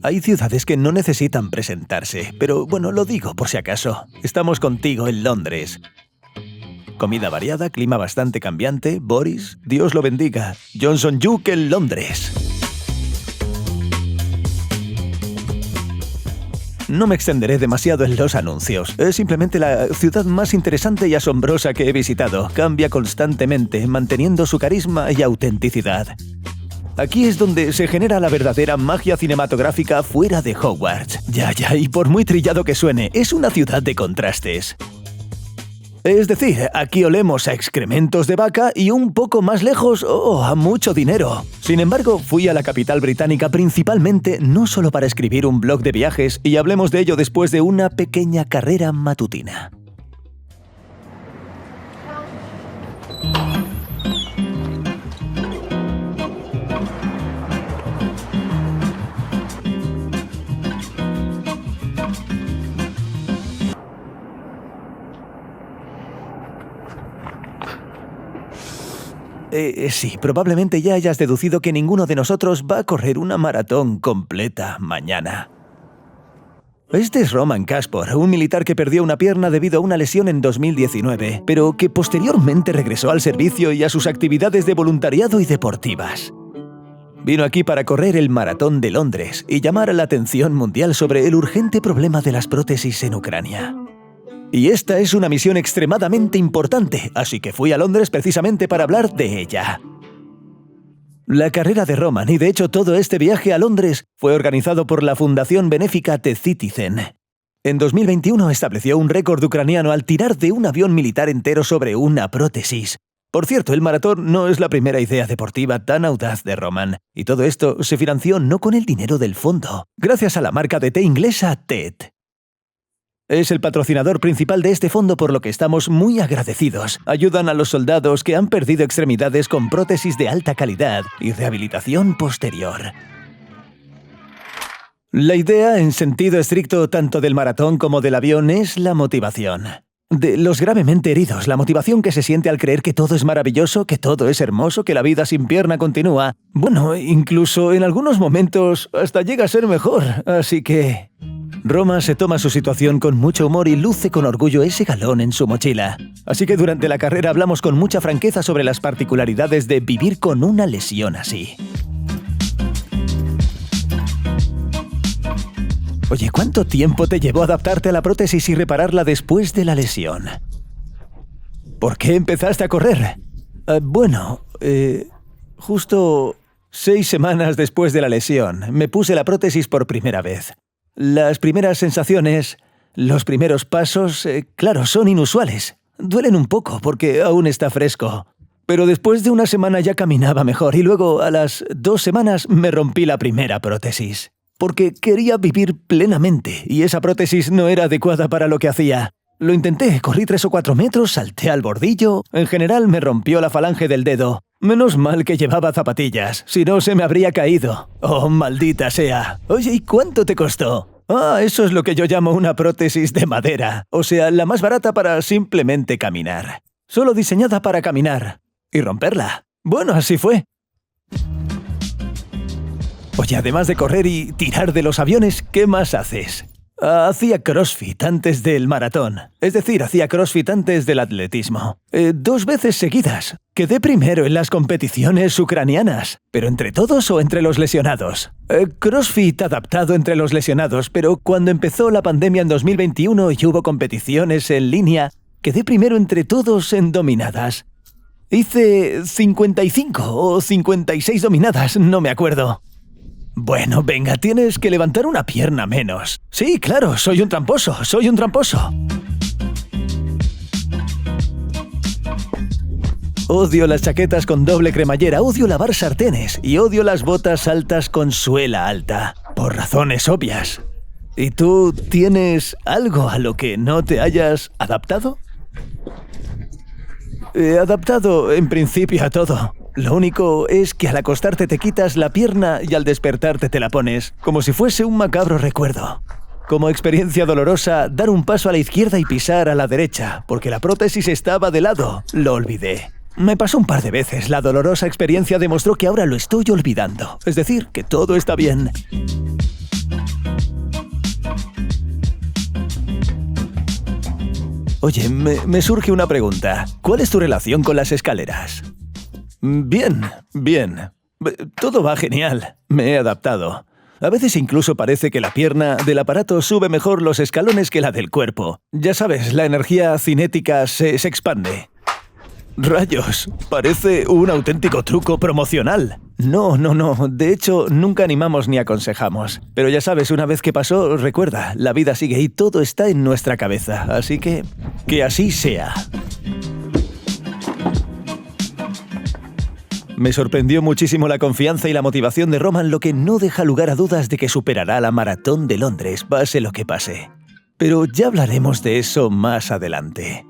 Hay ciudades que no necesitan presentarse, pero bueno, lo digo por si acaso. Estamos contigo en Londres. Comida variada, clima bastante cambiante. Boris, Dios lo bendiga. Johnson Yuk en Londres. No me extenderé demasiado en los anuncios. Es simplemente la ciudad más interesante y asombrosa que he visitado. Cambia constantemente, manteniendo su carisma y autenticidad. Aquí es donde se genera la verdadera magia cinematográfica fuera de Hogwarts. Ya, y por muy trillado que suene, es una ciudad de contrastes. Es decir, aquí olemos a excrementos de vaca y un poco más lejos, a mucho dinero. Sin embargo, fui a la capital británica principalmente no solo para escribir un blog de viajes, y hablemos de ello después de una pequeña carrera matutina. Sí, probablemente ya hayas deducido que ninguno de nosotros va a correr una maratón completa mañana. Este es Roman Kaspor, un militar que perdió una pierna debido a una lesión en 2019, pero que posteriormente regresó al servicio y a sus actividades de voluntariado y deportivas. Vino aquí para correr el Maratón de Londres y llamar la atención mundial sobre el urgente problema de las prótesis en Ucrania. Y esta es una misión extremadamente importante, así que fui a Londres precisamente para hablar de ella. La carrera de Roman, y de hecho todo este viaje a Londres, fue organizado por la fundación benéfica The Citizen. En 2021 estableció un récord ucraniano al tirar de un avión militar entero sobre una prótesis. Por cierto, el maratón no es la primera idea deportiva tan audaz de Roman, y todo esto se financió no con el dinero del fondo, gracias a la marca de té inglesa TED. Es el patrocinador principal de este fondo, por lo que estamos muy agradecidos. Ayudan a los soldados que han perdido extremidades con prótesis de alta calidad y rehabilitación posterior. La idea, en sentido estricto, tanto del maratón como del avión, es la motivación. De los gravemente heridos, la motivación que se siente al creer que todo es maravilloso, que todo es hermoso, que la vida sin pierna continúa. Bueno, incluso en algunos momentos hasta llega a ser mejor, así que... Roma se toma su situación con mucho humor y luce con orgullo ese galón en su mochila. Así que durante la carrera hablamos con mucha franqueza sobre las particularidades de vivir con una lesión así. Oye, ¿cuánto tiempo te llevó adaptarte a la prótesis y repararla después de la lesión? ¿Por qué empezaste a correr? Justo 6 semanas después de la lesión, me puse la prótesis por primera vez. Las primeras sensaciones, los primeros pasos, claro, son inusuales. Duelen un poco porque aún está fresco. Pero después de una semana ya caminaba mejor y luego a las 2 semanas me rompí la primera prótesis. Porque quería vivir plenamente y esa prótesis no era adecuada para lo que hacía. Lo intenté, corrí 3 o 4 metros, salté al bordillo. En general me rompió la falange del dedo. Menos mal que llevaba zapatillas, si no se me habría caído. ¡Oh, maldita sea! Oye, ¿y cuánto te costó? Eso es lo que yo llamo una prótesis de madera. O sea, la más barata para simplemente caminar. Solo diseñada para caminar. Y romperla. Bueno, así fue. Oye, además de correr y tirar de los aviones, ¿qué más haces? Hacía CrossFit antes del maratón. Es decir, hacía CrossFit antes del atletismo. 2 veces seguidas. Quedé primero en las competiciones ucranianas. ¿Pero entre todos o entre los lesionados? CrossFit adaptado entre los lesionados, pero cuando empezó la pandemia en 2021 y hubo competiciones en línea, quedé primero entre todos en dominadas. Hice 55 o 56 dominadas, no me acuerdo. Bueno, venga, tienes que levantar una pierna menos. Sí, claro, soy un tramposo. Odio las chaquetas con doble cremallera, odio lavar sartenes y odio las botas altas con suela alta. Por razones obvias. ¿Y tú tienes algo a lo que no te hayas adaptado? He adaptado en principio a todo. Lo único es que al acostarte te quitas la pierna y al despertarte te la pones, como si fuese un macabro recuerdo. Como experiencia dolorosa, dar un paso a la izquierda y pisar a la derecha, porque la prótesis estaba de lado. Lo olvidé. Me pasó un par de veces. La dolorosa experiencia demostró que ahora lo estoy olvidando. Es decir, que todo está bien. Oye, me surge una pregunta. ¿Cuál es tu relación con las escaleras? Bien, bien. Todo va genial. Me he adaptado. A veces incluso parece que la pierna del aparato sube mejor los escalones que la del cuerpo. Ya sabes, la energía cinética se expande. ¡Rayos! Parece un auténtico truco promocional. No. De hecho, nunca animamos ni aconsejamos. Pero ya sabes, una vez que pasó, recuerda, la vida sigue y todo está en nuestra cabeza. Así que así sea. Me sorprendió muchísimo la confianza y la motivación de Roman, lo que no deja lugar a dudas de que superará la maratón de Londres, pase lo que pase. Pero ya hablaremos de eso más adelante.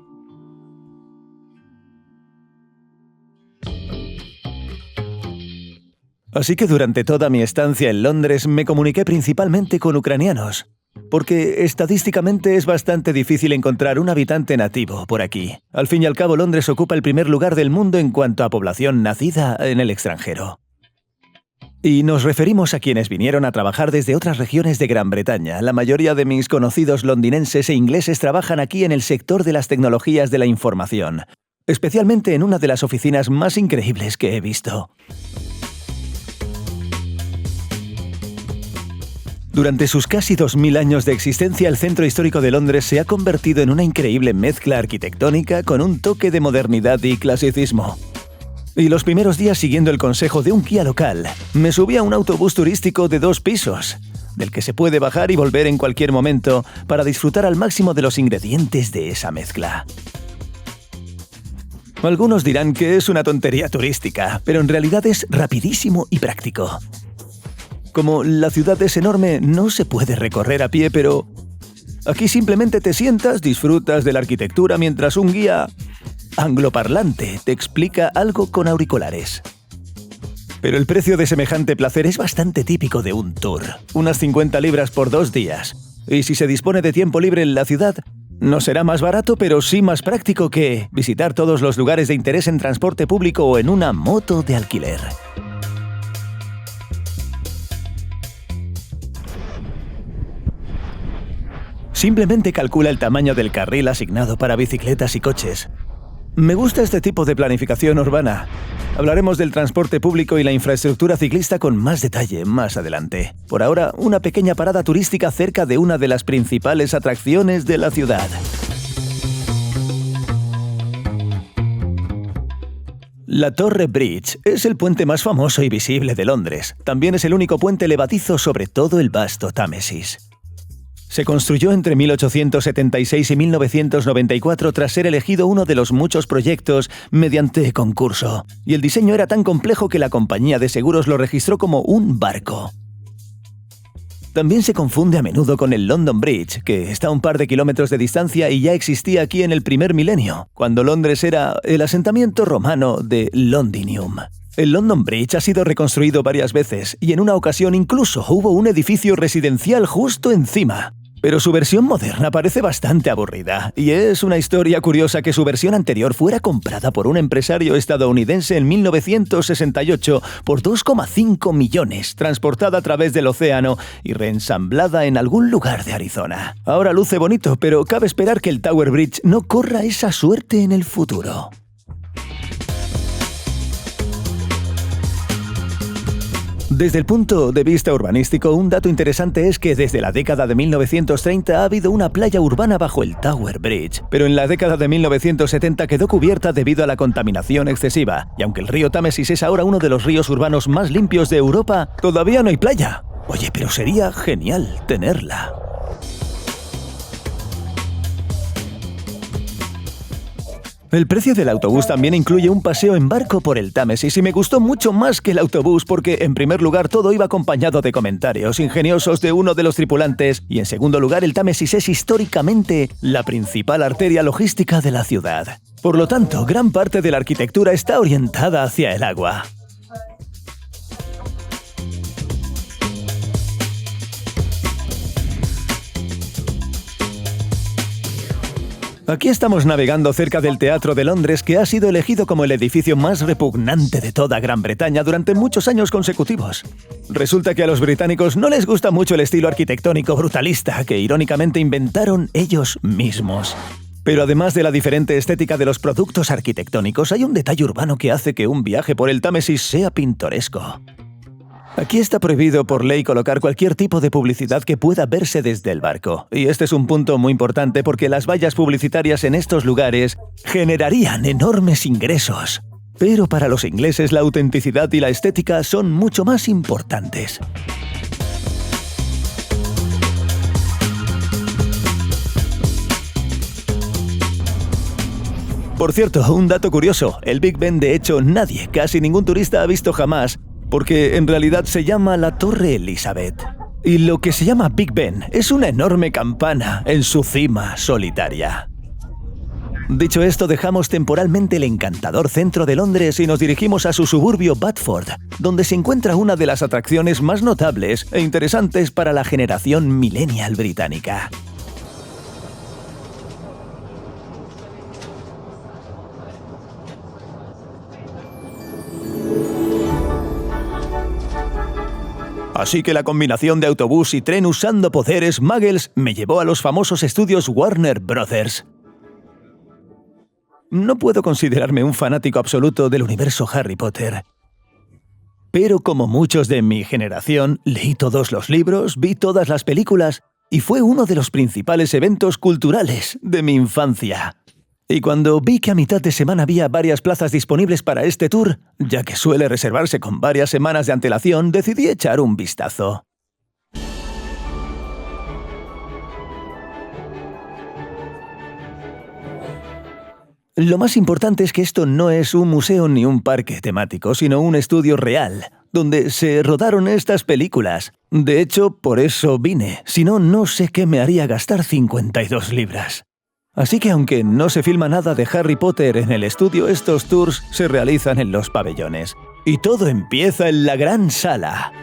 Así que durante toda mi estancia en Londres me comuniqué principalmente con ucranianos, porque estadísticamente es bastante difícil encontrar un habitante nativo por aquí. Al fin y al cabo, Londres ocupa el primer lugar del mundo en cuanto a población nacida en el extranjero. Y nos referimos a quienes vinieron a trabajar desde otras regiones de Gran Bretaña. La mayoría de mis conocidos londinenses e ingleses trabajan aquí en el sector de las tecnologías de la información, especialmente en una de las oficinas más increíbles que he visto. Durante sus casi 2000 años de existencia, el centro histórico de Londres se ha convertido en una increíble mezcla arquitectónica con un toque de modernidad y clasicismo. Y los primeros días, siguiendo el consejo de un guía local, me subí a un autobús turístico de 2 pisos, del que se puede bajar y volver en cualquier momento para disfrutar al máximo de los ingredientes de esa mezcla. Algunos dirán que es una tontería turística, pero en realidad es rapidísimo y práctico. Como la ciudad es enorme, no se puede recorrer a pie, pero aquí simplemente te sientas, disfrutas de la arquitectura mientras un guía angloparlante te explica algo con auriculares. Pero el precio de semejante placer es bastante típico de un tour, unas 50 libras por 2 días. Y si se dispone de tiempo libre en la ciudad, no será más barato, pero sí más práctico que visitar todos los lugares de interés en transporte público o en una moto de alquiler. Simplemente calcula el tamaño del carril asignado para bicicletas y coches. Me gusta este tipo de planificación urbana. Hablaremos del transporte público y la infraestructura ciclista con más detalle más adelante. Por ahora, una pequeña parada turística cerca de una de las principales atracciones de la ciudad. La Torre Bridge es el puente más famoso y visible de Londres. También es el único puente levadizo sobre todo el vasto Támesis. Se construyó entre 1876 y 1994 tras ser elegido uno de los muchos proyectos mediante concurso. Y el diseño era tan complejo que la compañía de seguros lo registró como un barco. También se confunde a menudo con el London Bridge, que está a un par de kilómetros de distancia y ya existía aquí en el primer milenio, cuando Londres era el asentamiento romano de Londinium. El London Bridge ha sido reconstruido varias veces y en una ocasión incluso hubo un edificio residencial justo encima. Pero su versión moderna parece bastante aburrida, y es una historia curiosa que su versión anterior fuera comprada por un empresario estadounidense en 1968 por 2,5 millones, transportada a través del océano y reensamblada en algún lugar de Arizona. Ahora luce bonito, pero cabe esperar que el Tower Bridge no corra esa suerte en el futuro. Desde el punto de vista urbanístico, un dato interesante es que desde la década de 1930 ha habido una playa urbana bajo el Tower Bridge, pero en la década de 1970 quedó cubierta debido a la contaminación excesiva, y aunque el río Támesis es ahora uno de los ríos urbanos más limpios de Europa, todavía no hay playa. Oye, pero sería genial tenerla. El precio del autobús también incluye un paseo en barco por el Támesis y me gustó mucho más que el autobús porque, en primer lugar, todo iba acompañado de comentarios ingeniosos de uno de los tripulantes y, en segundo lugar, el Támesis es históricamente la principal arteria logística de la ciudad. Por lo tanto, gran parte de la arquitectura está orientada hacia el agua. Aquí estamos navegando cerca del Teatro de Londres, que ha sido elegido como el edificio más repugnante de toda Gran Bretaña durante muchos años consecutivos. Resulta que a los británicos no les gusta mucho el estilo arquitectónico brutalista que irónicamente inventaron ellos mismos. Pero además de la diferente estética de los productos arquitectónicos, hay un detalle urbano que hace que un viaje por el Támesis sea pintoresco. Aquí está prohibido por ley colocar cualquier tipo de publicidad que pueda verse desde el barco. Y este es un punto muy importante porque las vallas publicitarias en estos lugares generarían enormes ingresos. Pero para los ingleses la autenticidad y la estética son mucho más importantes. Por cierto, un dato curioso, el Big Ben de hecho nadie, casi ningún turista ha visto jamás, porque en realidad se llama la Torre Elizabeth. Y lo que se llama Big Ben es una enorme campana en su cima solitaria. Dicho esto, dejamos temporalmente el encantador centro de Londres y nos dirigimos a su suburbio Batford, donde se encuentra una de las atracciones más notables e interesantes para la generación millennial británica. Así que la combinación de autobús y tren usando poderes muggles me llevó a los famosos estudios Warner Brothers. No puedo considerarme un fanático absoluto del universo Harry Potter. Pero como muchos de mi generación, leí todos los libros, vi todas las películas y fue uno de los principales eventos culturales de mi infancia. Y cuando vi que a mitad de semana había varias plazas disponibles para este tour, ya que suele reservarse con varias semanas de antelación, decidí echar un vistazo. Lo más importante es que esto no es un museo ni un parque temático, sino un estudio real, donde se rodaron estas películas. De hecho, por eso vine, si no, no sé qué me haría gastar 52 libras. Así que aunque no se filma nada de Harry Potter en el estudio, estos tours se realizan en los pabellones. Y todo empieza en la gran sala.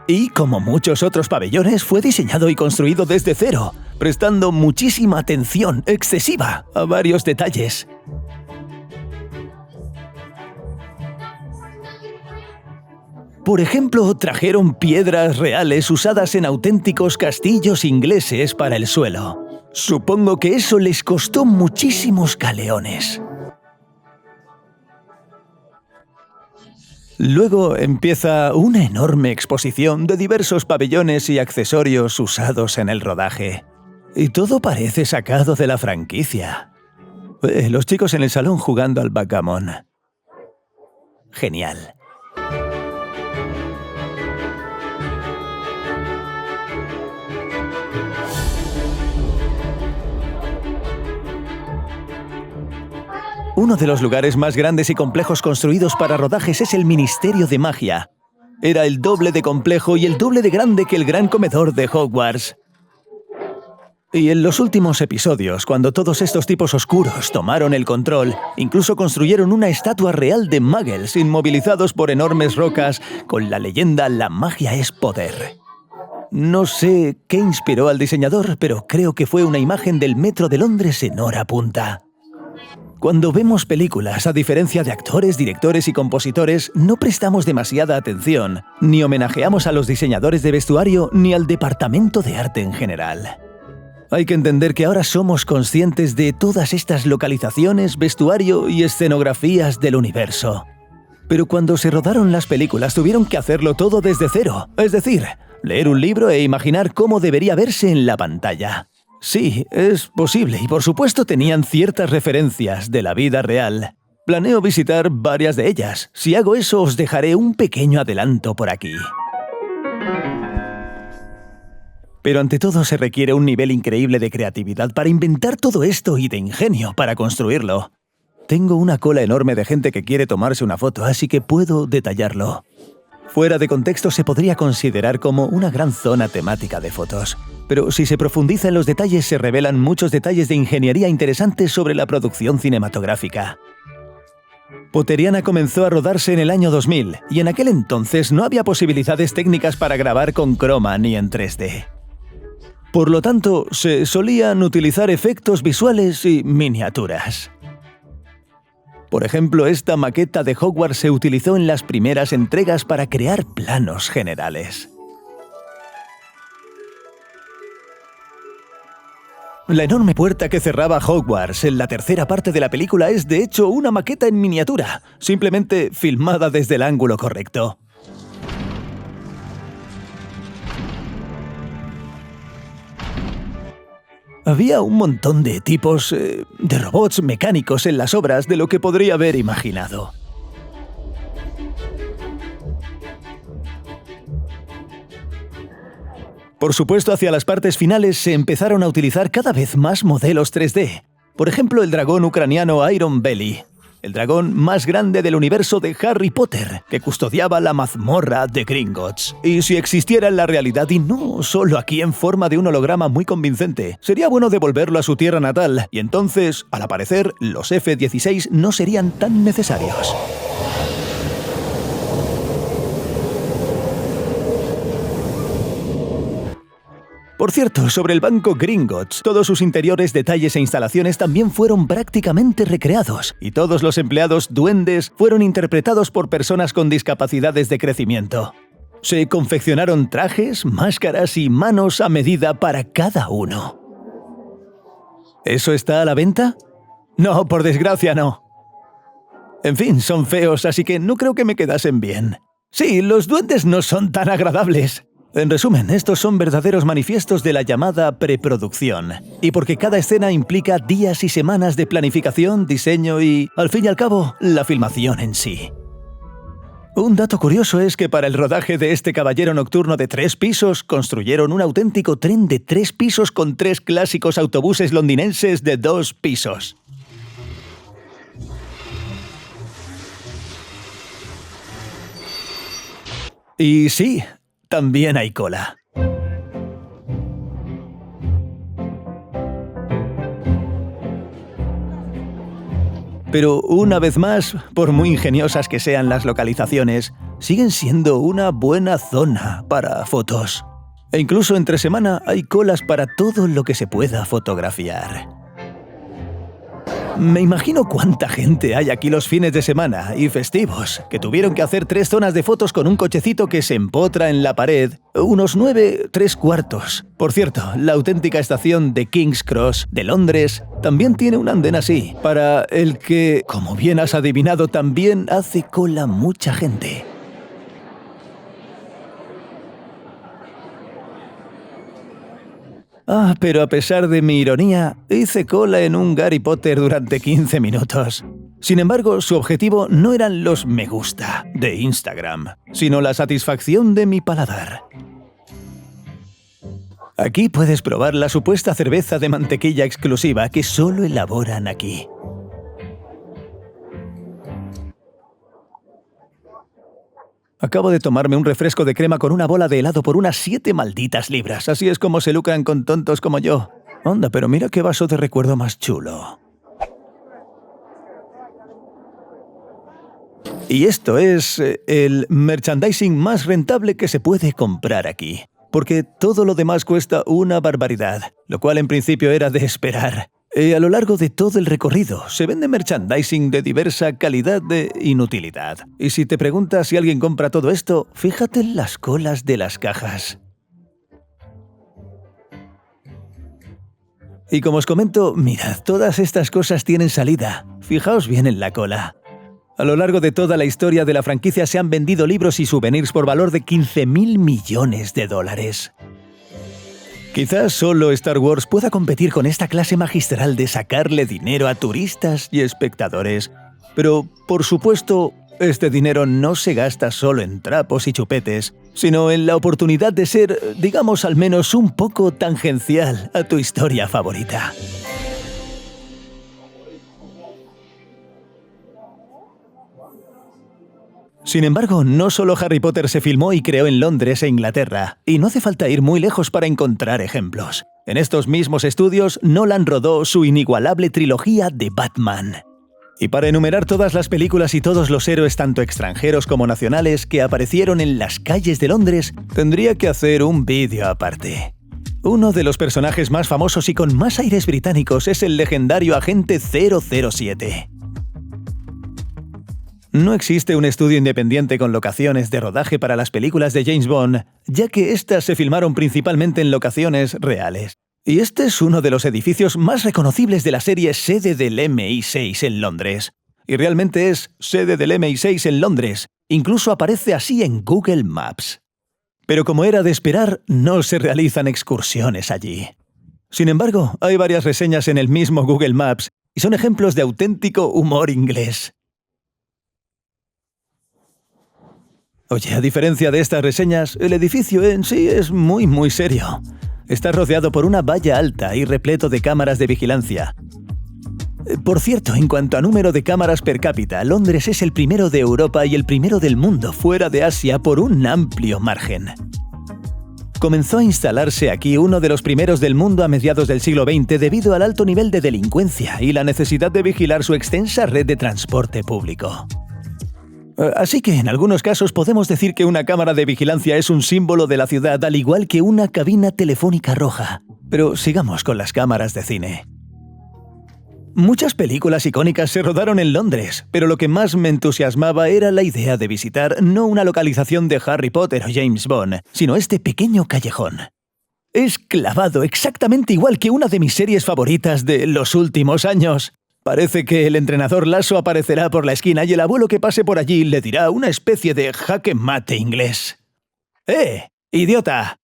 Y, como muchos otros pabellones, fue diseñado y construido desde cero, prestando muchísima atención excesiva a varios detalles. Por ejemplo, trajeron piedras reales usadas en auténticos castillos ingleses para el suelo. Supongo que eso les costó muchísimos galeones. Luego empieza una enorme exposición de diversos pabellones y accesorios usados en el rodaje. Y todo parece sacado de la franquicia. Los chicos en el salón jugando al backgammon. Genial. Uno de los lugares más grandes y complejos construidos para rodajes es el Ministerio de Magia. Era el doble de complejo y el doble de grande que el gran comedor de Hogwarts. Y en los últimos episodios, cuando todos estos tipos oscuros tomaron el control, incluso construyeron una estatua real de muggles inmovilizados por enormes rocas con la leyenda «La magia es poder». No sé qué inspiró al diseñador, pero creo que fue una imagen del metro de Londres en hora punta. Cuando vemos películas, a diferencia de actores, directores y compositores, no prestamos demasiada atención, ni homenajeamos a los diseñadores de vestuario ni al departamento de arte en general. Hay que entender que ahora somos conscientes de todas estas localizaciones, vestuario y escenografías del universo. Pero cuando se rodaron las películas tuvieron que hacerlo todo desde cero, es decir, leer un libro e imaginar cómo debería verse en la pantalla. Sí, es posible y por supuesto tenían ciertas referencias de la vida real. Planeo visitar varias de ellas. Si hago eso os dejaré un pequeño adelanto por aquí. Pero ante todo se requiere un nivel increíble de creatividad para inventar todo esto y de ingenio para construirlo. Tengo una cola enorme de gente que quiere tomarse una foto, así que puedo detallarlo. Fuera de contexto se podría considerar como una gran zona temática de fotos. Pero si se profundiza en los detalles se revelan muchos detalles de ingeniería interesantes sobre la producción cinematográfica. Potteriana comenzó a rodarse en el año 2000 y en aquel entonces no había posibilidades técnicas para grabar con croma ni en 3D. Por lo tanto, se solían utilizar efectos visuales y miniaturas. Por ejemplo, esta maqueta de Hogwarts se utilizó en las primeras entregas para crear planos generales. La enorme puerta que cerraba Hogwarts en la tercera parte de la película es de hecho una maqueta en miniatura, simplemente filmada desde el ángulo correcto. Había un montón de tipos de robots mecánicos en las obras de lo que podría haber imaginado. Por supuesto, hacia las partes finales se empezaron a utilizar cada vez más modelos 3D. Por ejemplo, el dragón ucraniano Iron Belly, el dragón más grande del universo de Harry Potter, que custodiaba la mazmorra de Gringotts. Y si existiera en la realidad y no solo aquí en forma de un holograma muy convincente, sería bueno devolverlo a su tierra natal, y entonces, al aparecer, los F-16 no serían tan necesarios. Por cierto, sobre el banco Gringotts, todos sus interiores, detalles e instalaciones también fueron prácticamente recreados, y todos los empleados duendes fueron interpretados por personas con discapacidades de crecimiento. Se confeccionaron trajes, máscaras y manos a medida para cada uno. ¿Eso está a la venta? No, por desgracia no. En fin, son feos, así que no creo que me quedasen bien. Sí, los duendes no son tan agradables. En resumen, estos son verdaderos manifiestos de la llamada preproducción. Y porque cada escena implica días y semanas de planificación, diseño y, al fin y al cabo, la filmación en sí. Un dato curioso es que para el rodaje de este caballero nocturno de 3 pisos, construyeron un auténtico tren de 3 pisos con 3 clásicos autobuses londinenses de 2 pisos. Y sí, también hay cola. Pero una vez más, por muy ingeniosas que sean las localizaciones, siguen siendo una buena zona para fotos. E incluso entre semana hay colas para todo lo que se pueda fotografiar. Me imagino cuánta gente hay aquí los fines de semana y festivos, que tuvieron que hacer 3 zonas de fotos con un cochecito que se empotra en la pared, unos 9 3/4. Por cierto, la auténtica estación de King's Cross de Londres también tiene un andén así, para el que, como bien has adivinado, también hace cola mucha gente. Pero a pesar de mi ironía, hice cola en un Harry Potter durante 15 minutos. Sin embargo, su objetivo no eran los me gusta de Instagram, sino la satisfacción de mi paladar. Aquí puedes probar la supuesta cerveza de mantequilla exclusiva que solo elaboran aquí. Acabo de tomarme un refresco de crema con una bola de helado por unas 7 malditas libras. Así es como se lucran con tontos como yo. Anda, pero mira qué vaso de recuerdo más chulo. Y esto es el merchandising más rentable que se puede comprar aquí. Porque todo lo demás cuesta una barbaridad, lo cual en principio era de esperar. A lo largo de todo el recorrido se vende merchandising de diversa calidad de inutilidad. Y si te preguntas si alguien compra todo esto, fíjate en las colas de las cajas. Y como os comento, mirad, todas estas cosas tienen salida. Fijaos bien en la cola. A lo largo de toda la historia de la franquicia se han vendido libros y souvenirs por valor de 15.000 millones de dólares. Quizás solo Star Wars pueda competir con esta clase magistral de sacarle dinero a turistas y espectadores. Pero, por supuesto, este dinero no se gasta solo en trapos y chupetes, sino en la oportunidad de ser, digamos al menos un poco tangencial a tu historia favorita. Sin embargo, no solo Harry Potter se filmó y creó en Londres e Inglaterra, y no hace falta ir muy lejos para encontrar ejemplos. En estos mismos estudios, Nolan rodó su inigualable trilogía de Batman. Y para enumerar todas las películas y todos los héroes tanto extranjeros como nacionales que aparecieron en las calles de Londres, tendría que hacer un vídeo aparte. Uno de los personajes más famosos y con más aires británicos es el legendario agente 007. No existe un estudio independiente con locaciones de rodaje para las películas de James Bond, ya que éstas se filmaron principalmente en locaciones reales. Y este es uno de los edificios más reconocibles de la serie Sede del MI6 en Londres. Y realmente es Sede del MI6 en Londres. Incluso aparece así en Google Maps. Pero como era de esperar, no se realizan excursiones allí. Sin embargo, hay varias reseñas en el mismo Google Maps y son ejemplos de auténtico humor inglés. Oye, a diferencia de estas reseñas, el edificio en sí es muy serio. Está rodeado por una valla alta y repleto de cámaras de vigilancia. Por cierto, en cuanto a número de cámaras per cápita, Londres es el primero de Europa y el primero del mundo fuera de Asia por un amplio margen. Comenzó a instalarse aquí uno de los primeros del mundo a mediados del siglo XX debido al alto nivel de delincuencia y la necesidad de vigilar su extensa red de transporte público. Así que en algunos casos podemos decir que una cámara de vigilancia es un símbolo de la ciudad, al igual que una cabina telefónica roja. Pero sigamos con las cámaras de cine. Muchas películas icónicas se rodaron en Londres, pero lo que más me entusiasmaba era la idea de visitar no una localización de Harry Potter o James Bond, sino este pequeño callejón. Es clavado exactamente igual que una de mis series favoritas de los últimos años. Parece que el entrenador Lasso aparecerá por la esquina y el abuelo que pase por allí le dirá una especie de jaque mate inglés. ¡Idiota!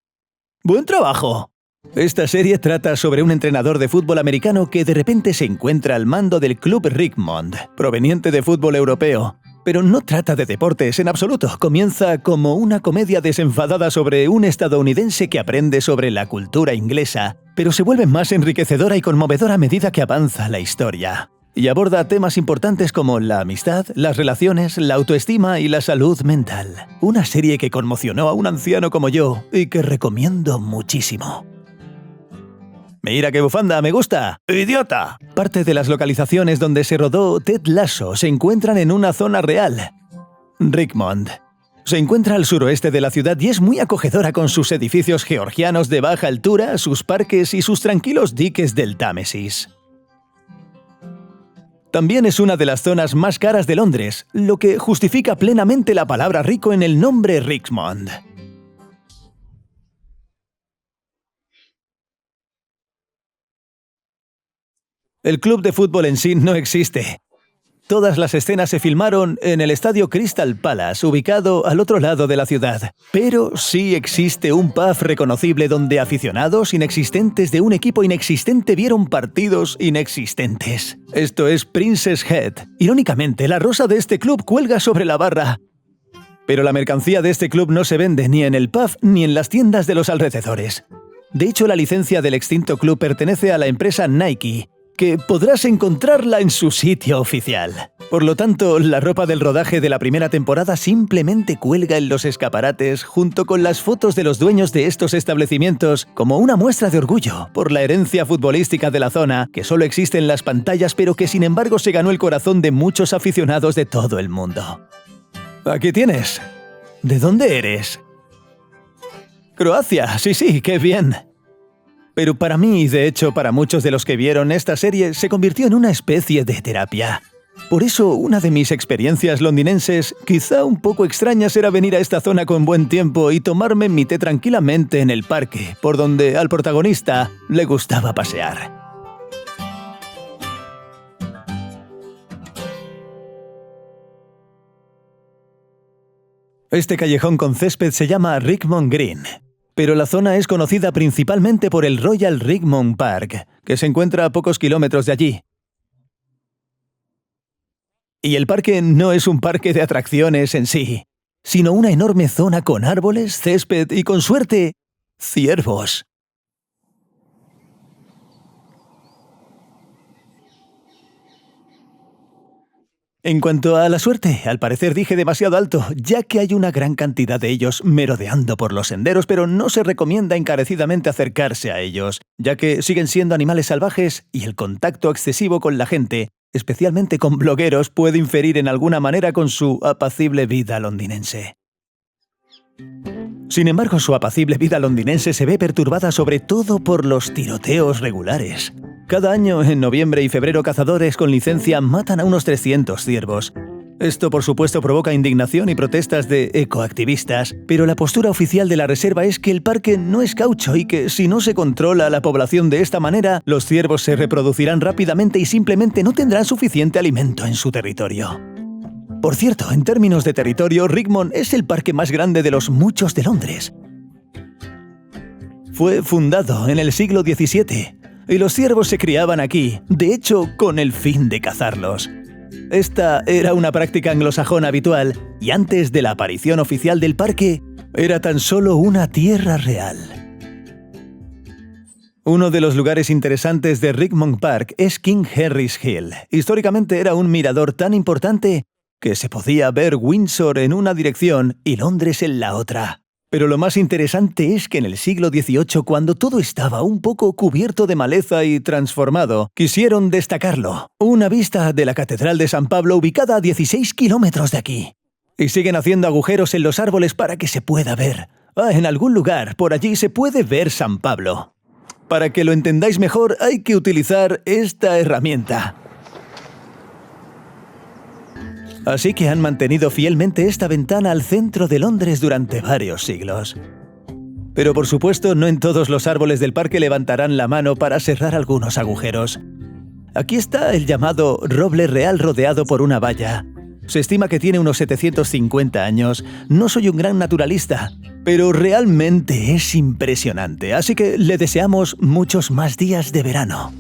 ¡Buen trabajo! Esta serie trata sobre un entrenador de fútbol americano que de repente se encuentra al mando del club Richmond, proveniente de fútbol europeo. Pero no trata de deportes en absoluto. Comienza como una comedia desenfadada sobre un estadounidense que aprende sobre la cultura inglesa, pero se vuelve más enriquecedora y conmovedora a medida que avanza la historia. Y aborda temas importantes como la amistad, las relaciones, la autoestima y la salud mental. Una serie que conmocionó a un anciano como yo y que recomiendo muchísimo. ¡Mira qué bufanda! ¡Me gusta! ¡Idiota! Parte de las localizaciones donde se rodó Ted Lasso se encuentran en una zona real. Richmond. Se encuentra al suroeste de la ciudad y es muy acogedora con sus edificios georgianos de baja altura, sus parques y sus tranquilos diques del Támesis. También es una de las zonas más caras de Londres, lo que justifica plenamente la palabra rico en el nombre Richmond. El club de fútbol en sí no existe. Todas las escenas se filmaron en el estadio Crystal Palace, ubicado al otro lado de la ciudad. Pero sí existe un pub reconocible donde aficionados inexistentes de un equipo inexistente vieron partidos inexistentes. Esto es Prince's Head. Irónicamente, la rosa de este club cuelga sobre la barra. Pero la mercancía de este club no se vende ni en el pub ni en las tiendas de los alrededores. De hecho, la licencia del extinto club pertenece a la empresa Nike, que podrás encontrarla en su sitio oficial. Por lo tanto, la ropa del rodaje de la primera temporada simplemente cuelga en los escaparates junto con las fotos de los dueños de estos establecimientos como una muestra de orgullo por la herencia futbolística de la zona, que solo existe en las pantallas pero que sin embargo se ganó el corazón de muchos aficionados de todo el mundo. Aquí tienes. ¿De dónde eres? Croacia, sí, qué bien. Pero para mí, y de hecho para muchos de los que vieron esta serie, se convirtió en una especie de terapia. Por eso, una de mis experiencias londinenses, quizá un poco extrañas, era venir a esta zona con buen tiempo y tomarme mi té tranquilamente en el parque, por donde al protagonista le gustaba pasear. Este callejón con césped se llama Richmond Green. Pero la zona es conocida principalmente por el Royal Richmond Park, que se encuentra a pocos kilómetros de allí. Y el parque no es un parque de atracciones en sí, sino una enorme zona con árboles, césped y, con suerte, ciervos. En cuanto a la suerte, al parecer dije demasiado alto, ya que hay una gran cantidad de ellos merodeando por los senderos, pero no se recomienda encarecidamente acercarse a ellos, ya que siguen siendo animales salvajes y el contacto excesivo con la gente, especialmente con blogueros, puede inferir en alguna manera con su apacible vida londinense. Sin embargo, su apacible vida londinense se ve perturbada sobre todo por los tiroteos regulares. Cada año, en noviembre y febrero, cazadores con licencia matan a unos 300 ciervos. Esto, por supuesto, provoca indignación y protestas de ecoactivistas, pero la postura oficial de la reserva es que el parque no es caucho y que, si no se controla la población de esta manera, los ciervos se reproducirán rápidamente y simplemente no tendrán suficiente alimento en su territorio. Por cierto, en términos de territorio, Rigmond es el parque más grande de los muchos de Londres. Fue fundado en el siglo XVII y los ciervos se criaban aquí, de hecho, con el fin de cazarlos. Esta era una práctica anglosajona habitual y antes de la aparición oficial del parque, era tan solo una tierra real. Uno de los lugares interesantes de Rigmond Park es King Henry's Hill. Históricamente era un mirador tan importante que se podía ver Windsor en una dirección y Londres en la otra. Pero lo más interesante es que en el siglo XVIII, cuando todo estaba un poco cubierto de maleza y transformado, quisieron destacarlo. Una vista de la Catedral de San Pablo ubicada a 16 kilómetros de aquí. Y siguen haciendo agujeros en los árboles para que se pueda ver. En algún lugar por allí se puede ver San Pablo. Para que lo entendáis mejor, hay que utilizar esta herramienta. Así que han mantenido fielmente esta ventana al centro de Londres durante varios siglos. Pero por supuesto, no en todos los árboles del parque levantarán la mano para cerrar algunos agujeros. Aquí está el llamado roble real rodeado por una valla. Se estima que tiene unos 750 años. No soy un gran naturalista, pero realmente es impresionante, así que le deseamos muchos más días de verano.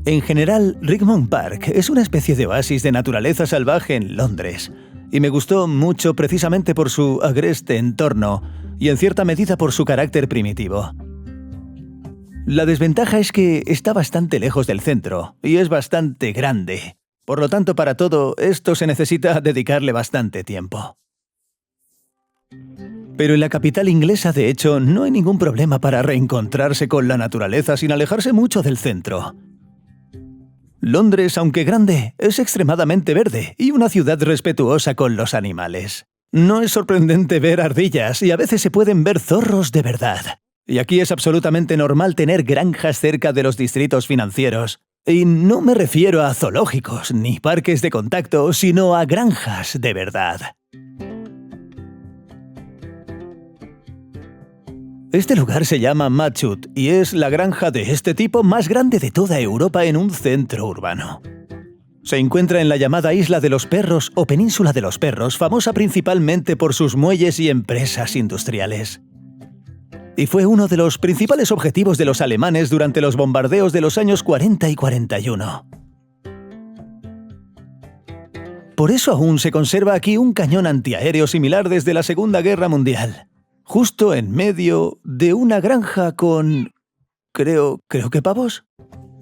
En general, Rigmond Park es una especie de oasis de naturaleza salvaje en Londres, y me gustó mucho precisamente por su agreste entorno y en cierta medida por su carácter primitivo. La desventaja es que está bastante lejos del centro y es bastante grande. Por lo tanto, para todo esto se necesita dedicarle bastante tiempo. Pero en la capital inglesa, de hecho, no hay ningún problema para reencontrarse con la naturaleza sin alejarse mucho del centro. Londres, aunque grande, es extremadamente verde y una ciudad respetuosa con los animales. No es sorprendente ver ardillas y a veces se pueden ver zorros de verdad. Y aquí es absolutamente normal tener granjas cerca de los distritos financieros. Y no me refiero a zoológicos ni parques de contacto, sino a granjas de verdad. Este lugar se llama Machut y es la granja de este tipo más grande de toda Europa en un centro urbano. Se encuentra en la llamada Isla de los Perros o Península de los Perros, famosa principalmente por sus muelles y empresas industriales. Y fue uno de los principales objetivos de los alemanes durante los bombardeos de los años 40 y 41. Por eso aún se conserva aquí un cañón antiaéreo similar desde la Segunda Guerra Mundial. Justo en medio de una granja con... creo que pavos.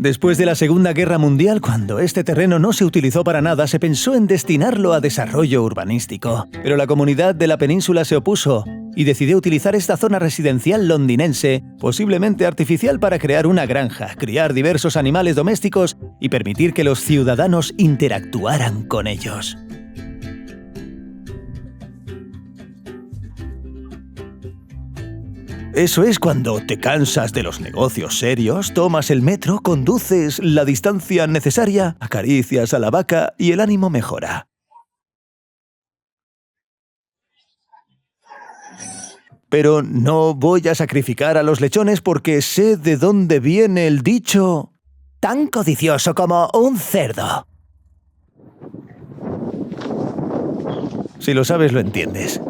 Después de la Segunda Guerra Mundial, cuando este terreno no se utilizó para nada, se pensó en destinarlo a desarrollo urbanístico. Pero la comunidad de la península se opuso y decidió utilizar esta zona residencial londinense, posiblemente artificial, para crear una granja, criar diversos animales domésticos y permitir que los ciudadanos interactuaran con ellos. Eso es cuando te cansas de los negocios serios, tomas el metro, conduces la distancia necesaria, acaricias a la vaca y el ánimo mejora. Pero no voy a sacrificar a los lechones porque sé de dónde viene el dicho tan codicioso como un cerdo. Si lo sabes, lo entiendes.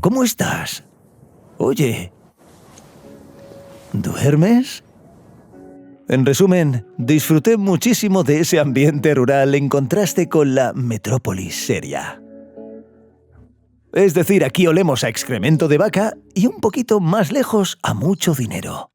¿Cómo estás? Oye, ¿duermes? En resumen, disfruté muchísimo de ese ambiente rural en contraste con la metrópolis seria. Es decir, aquí olemos a excremento de vaca y un poquito más lejos a mucho dinero.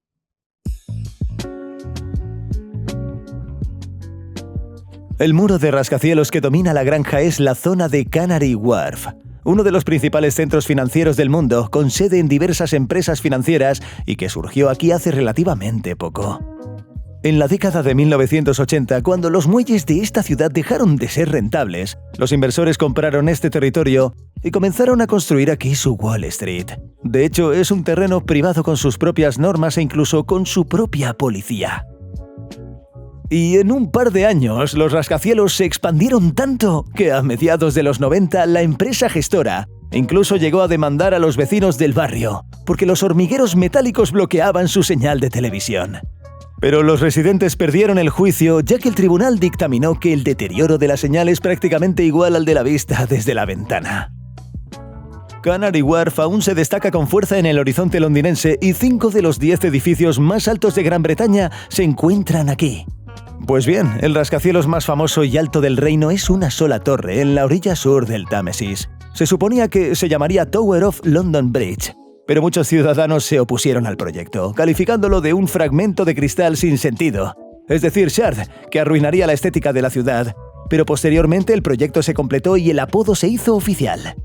El muro de rascacielos que domina la granja es la zona de Canary Wharf, uno de los principales centros financieros del mundo, con sede en diversas empresas financieras y que surgió aquí hace relativamente poco. En la década de 1980, cuando los muelles de esta ciudad dejaron de ser rentables, los inversores compraron este territorio y comenzaron a construir aquí su Wall Street. De hecho, es un terreno privado con sus propias normas e incluso con su propia policía. Y en un par de años, los rascacielos se expandieron tanto que a mediados de los 90 la empresa gestora incluso llegó a demandar a los vecinos del barrio, porque los hormigueros metálicos bloqueaban su señal de televisión. Pero los residentes perdieron el juicio, ya que el tribunal dictaminó que el deterioro de la señal es prácticamente igual al de la vista desde la ventana. Canary Wharf aún se destaca con fuerza en el horizonte londinense y 5 de los 10 edificios más altos de Gran Bretaña se encuentran aquí. Pues bien, el rascacielos más famoso y alto del reino es una sola torre en la orilla sur del Támesis. Se suponía que se llamaría Tower of London Bridge, pero muchos ciudadanos se opusieron al proyecto, calificándolo de un fragmento de cristal sin sentido, es decir, shard, que arruinaría la estética de la ciudad, pero posteriormente el proyecto se completó y el apodo se hizo oficial.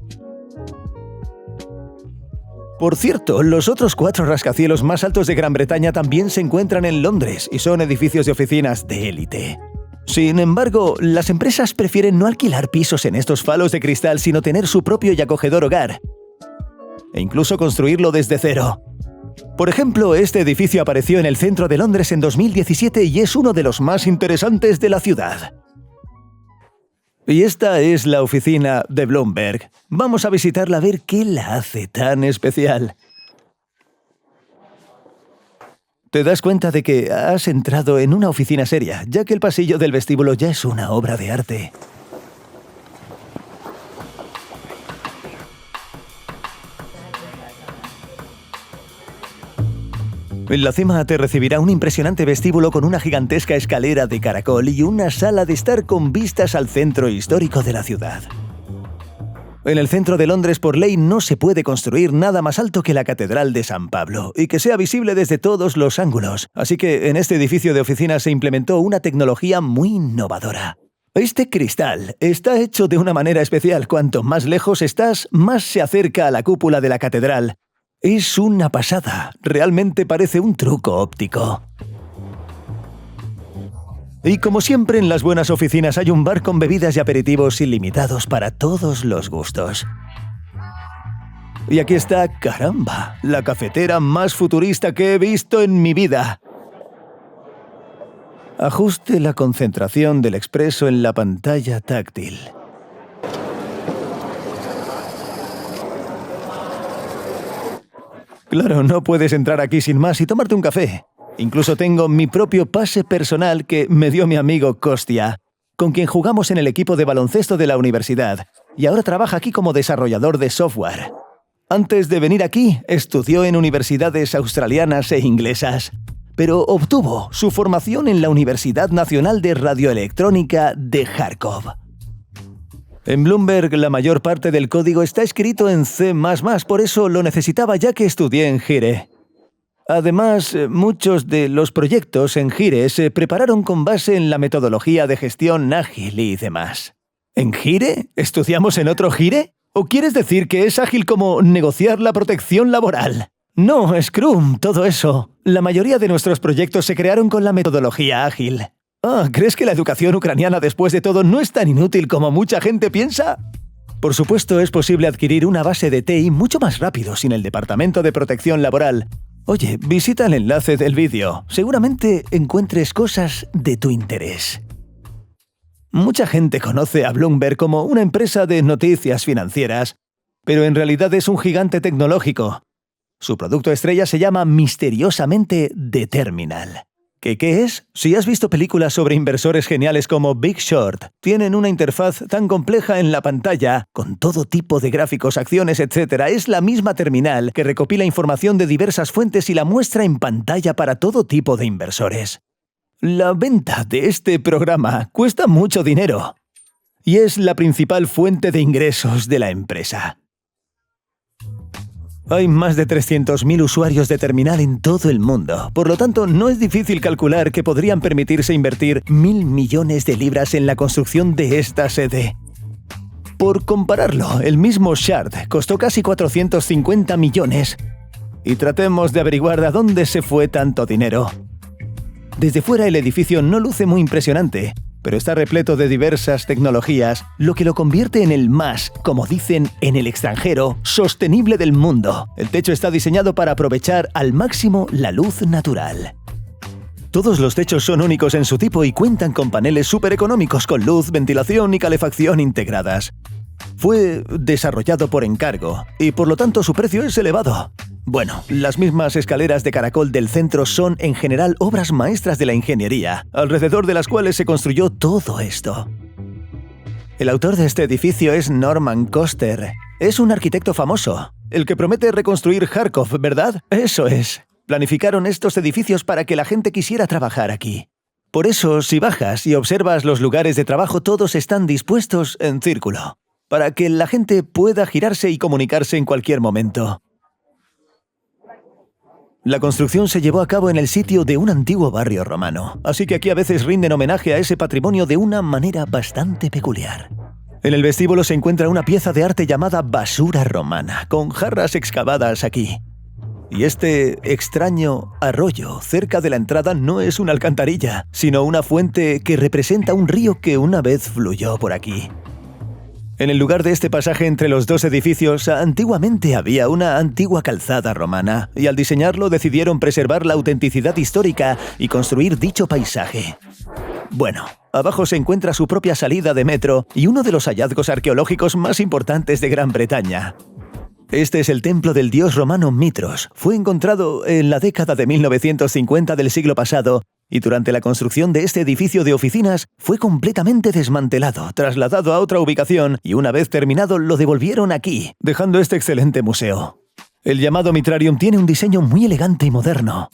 Por cierto, los otros 4 rascacielos más altos de Gran Bretaña también se encuentran en Londres y son edificios de oficinas de élite. Sin embargo, las empresas prefieren no alquilar pisos en estos falos de cristal, sino tener su propio y acogedor hogar, e incluso construirlo desde cero. Por ejemplo, este edificio apareció en el centro de Londres en 2017 y es uno de los más interesantes de la ciudad. Y esta es la oficina de Bloomberg. Vamos a visitarla a ver qué la hace tan especial. Te das cuenta de que has entrado en una oficina seria, ya que el pasillo del vestíbulo ya es una obra de arte. En la cima te recibirá un impresionante vestíbulo con una gigantesca escalera de caracol y una sala de estar con vistas al centro histórico de la ciudad. En el centro de Londres, por ley, no se puede construir nada más alto que la Catedral de San Pablo y que sea visible desde todos los ángulos, así que en este edificio de oficinas se implementó una tecnología muy innovadora. Este cristal está hecho de una manera especial. Cuanto más lejos estás, más se acerca a la cúpula de la catedral. Es una pasada, realmente parece un truco óptico. Y como siempre en las buenas oficinas hay un bar con bebidas y aperitivos ilimitados para todos los gustos. Y aquí está, caramba, la cafetera más futurista que he visto en mi vida. Ajuste la concentración del expreso en la pantalla táctil. Claro, no puedes entrar aquí sin más y tomarte un café. Incluso tengo mi propio pase personal que me dio mi amigo Kostia, con quien jugamos en el equipo de baloncesto de la universidad, y ahora trabaja aquí como desarrollador de software. Antes de venir aquí, estudió en universidades australianas e inglesas, pero obtuvo su formación en la Universidad Nacional de Radioelectrónica de Kharkov. En Bloomberg, la mayor parte del código está escrito en C++, por eso lo necesitaba ya que estudié en Gire. Además, muchos de los proyectos en Gire se prepararon con base en la metodología de gestión ágil y demás. ¿En Gire? ¿Estudiamos en otro Gire? ¿O quieres decir que es ágil como negociar la protección laboral? No, Scrum, todo eso. La mayoría de nuestros proyectos se crearon con la metodología ágil. ¿Crees que la educación ucraniana después de todo no es tan inútil como mucha gente piensa? Por supuesto, es posible adquirir una base de TI mucho más rápido sin el Departamento de Protección Laboral. Oye, visita el enlace del vídeo. Seguramente encuentres cosas de tu interés. Mucha gente conoce a Bloomberg como una empresa de noticias financieras, pero en realidad es un gigante tecnológico. Su producto estrella se llama misteriosamente The Terminal. ¿Qué es? Si has visto películas sobre inversores geniales como Big Short, tienen una interfaz tan compleja en la pantalla, con todo tipo de gráficos, acciones, etc. Es la misma terminal que recopila información de diversas fuentes y la muestra en pantalla para todo tipo de inversores. La venta de este programa cuesta mucho dinero y es la principal fuente de ingresos de la empresa. Hay más de 300.000 usuarios de terminal en todo el mundo. Por lo tanto, no es difícil calcular que podrían permitirse invertir 1.000 millones de libras en la construcción de esta sede. Por compararlo, el mismo Shard costó casi 450 millones. Y tratemos de averiguar a dónde se fue tanto dinero. Desde fuera el edificio no luce muy impresionante, pero está repleto de diversas tecnologías, lo que lo convierte en el más, como dicen en el extranjero, sostenible del mundo. El techo está diseñado para aprovechar al máximo la luz natural. Todos los techos son únicos en su tipo y cuentan con paneles súper económicos con luz, ventilación y calefacción integradas. Fue desarrollado por encargo y por lo tanto su precio es elevado. Bueno, las mismas escaleras de caracol del centro son en general obras maestras de la ingeniería, alrededor de las cuales se construyó todo esto. El autor de este edificio es Norman Koster. Es un arquitecto famoso, el que promete reconstruir Járkov, ¿verdad? Eso es. Planificaron estos edificios para que la gente quisiera trabajar aquí. Por eso, si bajas y observas los lugares de trabajo, todos están dispuestos en círculo, para que la gente pueda girarse y comunicarse en cualquier momento. La construcción se llevó a cabo en el sitio de un antiguo barrio romano, así que aquí a veces rinden homenaje a ese patrimonio de una manera bastante peculiar. En el vestíbulo se encuentra una pieza de arte llamada basura romana, con jarras excavadas aquí. Y este extraño arroyo cerca de la entrada no es una alcantarilla, sino una fuente que representa un río que una vez fluyó por aquí. En el lugar de este pasaje entre los dos edificios, antiguamente había una antigua calzada romana, y al diseñarlo decidieron preservar la autenticidad histórica y construir dicho paisaje. Bueno, abajo se encuentra su propia salida de metro y uno de los hallazgos arqueológicos más importantes de Gran Bretaña. Este es el templo del dios romano Mitros. Fue encontrado en la década de 1950 del siglo pasado y durante la construcción de este edificio de oficinas fue completamente desmantelado, trasladado a otra ubicación y una vez terminado lo devolvieron aquí, dejando este excelente museo. El llamado Mitrarium tiene un diseño muy elegante y moderno.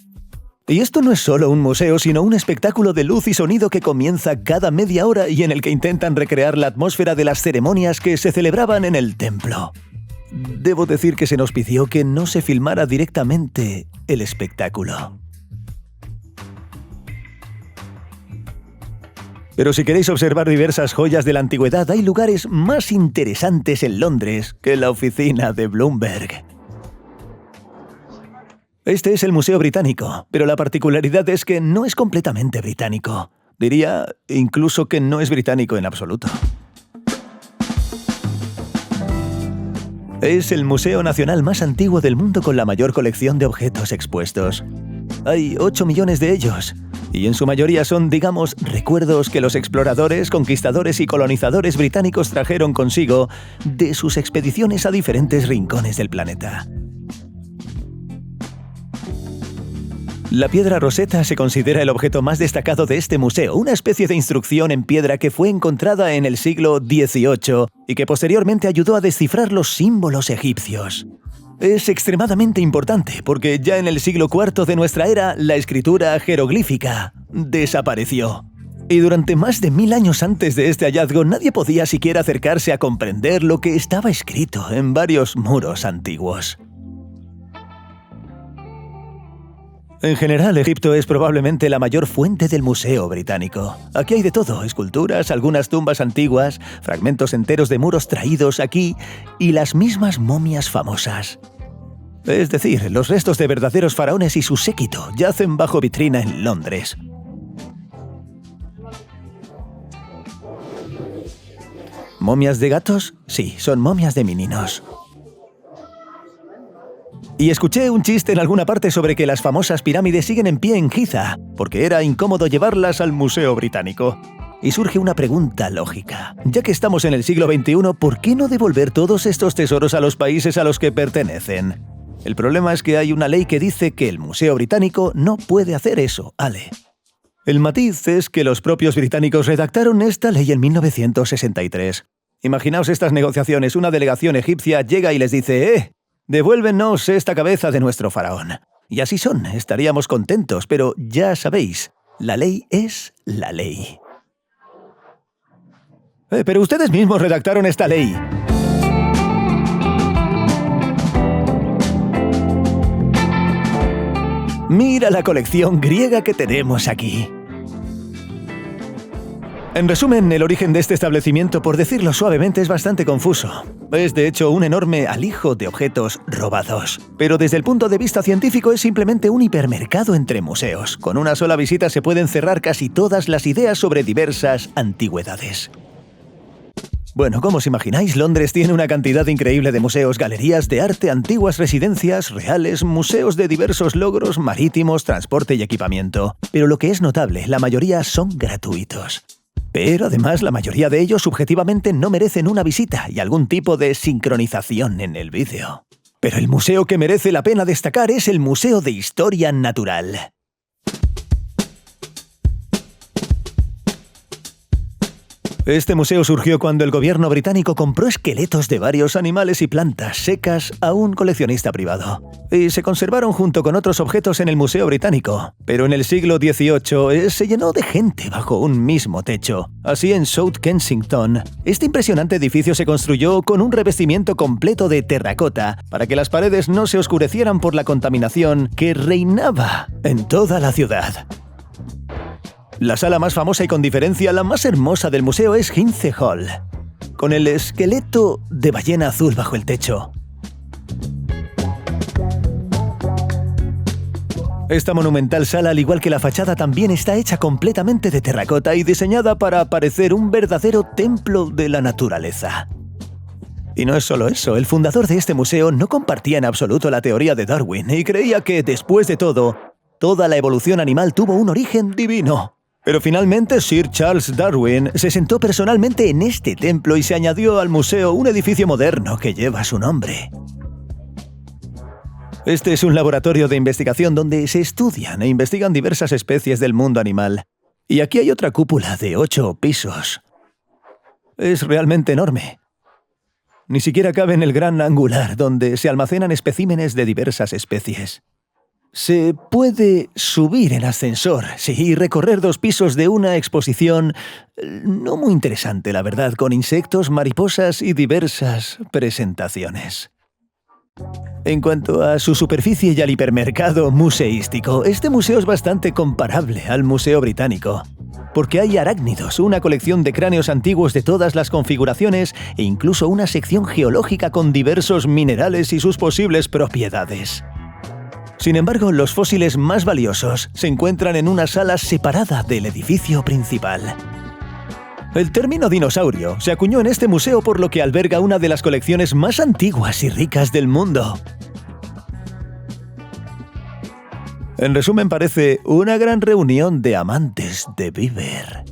Y esto no es solo un museo, sino un espectáculo de luz y sonido que comienza cada media hora y en el que intentan recrear la atmósfera de las ceremonias que se celebraban en el templo. Debo decir que se nos pidió que no se filmara directamente el espectáculo. Pero si queréis observar diversas joyas de la antigüedad, hay lugares más interesantes en Londres que la oficina de Bloomberg. Este es el Museo Británico, pero la particularidad es que no es completamente británico. Diría incluso que no es británico en absoluto. Es el museo nacional más antiguo del mundo con la mayor colección de objetos expuestos. Hay 8 millones de ellos, y en su mayoría son, digamos, recuerdos que los exploradores, conquistadores y colonizadores británicos trajeron consigo de sus expediciones a diferentes rincones del planeta. La piedra Rosetta se considera el objeto más destacado de este museo, una especie de instrucción en piedra que fue encontrada en el siglo XVIII y que posteriormente ayudó a descifrar los símbolos egipcios. Es extremadamente importante porque ya en el siglo IV de nuestra era, la escritura jeroglífica desapareció. Y durante más de 1000 años antes de este hallazgo, nadie podía siquiera acercarse a comprender lo que estaba escrito en varios muros antiguos. En general, Egipto es probablemente la mayor fuente del Museo Británico. Aquí hay de todo, esculturas, algunas tumbas antiguas, fragmentos enteros de muros traídos aquí y las mismas momias famosas. Es decir, los restos de verdaderos faraones y su séquito yacen bajo vitrina en Londres. ¿Momias de gatos? Sí, son momias de meninos. Y escuché un chiste en alguna parte sobre que las famosas pirámides siguen en pie en Giza, porque era incómodo llevarlas al Museo Británico. Y surge una pregunta lógica. Ya que estamos en el siglo XXI, ¿por qué no devolver todos estos tesoros a los países a los que pertenecen? El problema es que hay una ley que dice que el Museo Británico no puede hacer eso, Ale. El matiz es que los propios británicos redactaron esta ley en 1963. Imaginaos estas negociaciones, una delegación egipcia llega y les dice devuélvenos esta cabeza de nuestro faraón. Y así son, estaríamos contentos, pero ya sabéis, la ley es la ley. Pero ustedes mismos redactaron esta ley. Mira la colección griega que tenemos aquí. En resumen, el origen de este establecimiento, por decirlo suavemente, es bastante confuso. Es de hecho un enorme alijo de objetos robados. Pero desde el punto de vista científico es simplemente un hipermercado entre museos. Con una sola visita se pueden cerrar casi todas las ideas sobre diversas antigüedades. Bueno, como os imagináis, Londres tiene una cantidad increíble de museos, galerías de arte, antiguas residencias reales, museos de diversos logros marítimos, transporte y equipamiento. Pero lo que es notable, la mayoría son gratuitos. Pero además la mayoría de ellos subjetivamente no merecen una visita y algún tipo de sincronización en el vídeo. Pero el museo que merece la pena destacar es el Museo de Historia Natural. Este museo surgió cuando el gobierno británico compró esqueletos de varios animales y plantas secas a un coleccionista privado. Y se conservaron junto con otros objetos en el Museo Británico. Pero en el siglo XVIII se llenó de gente bajo un mismo techo. Así en South Kensington, este impresionante edificio se construyó con un revestimiento completo de terracota para que las paredes no se oscurecieran por la contaminación que reinaba en toda la ciudad. La sala más famosa y con diferencia la más hermosa del museo es Hindley Hall, con el esqueleto de ballena azul bajo el techo. Esta monumental sala, al igual que la fachada, también está hecha completamente de terracota y diseñada para parecer un verdadero templo de la naturaleza. Y no es solo eso, el fundador de este museo no compartía en absoluto la teoría de Darwin y creía que, después de todo, toda la evolución animal tuvo un origen divino. Pero finalmente Sir Charles Darwin se sentó personalmente en este templo y se añadió al museo un edificio moderno que lleva su nombre. Este es un laboratorio de investigación donde se estudian e investigan diversas especies del mundo animal. Y aquí hay otra cúpula de 8 pisos. Es realmente enorme. Ni siquiera cabe en el gran angular, donde se almacenan especímenes de diversas especies. Se puede subir en ascensor, sí, y recorrer 2 pisos de una exposición no muy interesante, la verdad, con insectos, mariposas y diversas presentaciones. En cuanto a su superficie y al hipermercado museístico, este museo es bastante comparable al Museo Británico, porque hay arácnidos, una colección de cráneos antiguos de todas las configuraciones e incluso una sección geológica con diversos minerales y sus posibles propiedades. Sin embargo, los fósiles más valiosos se encuentran en una sala separada del edificio principal. El término dinosaurio se acuñó en este museo por lo que alberga una de las colecciones más antiguas y ricas del mundo. En resumen, parece una gran reunión de amantes de Beaver.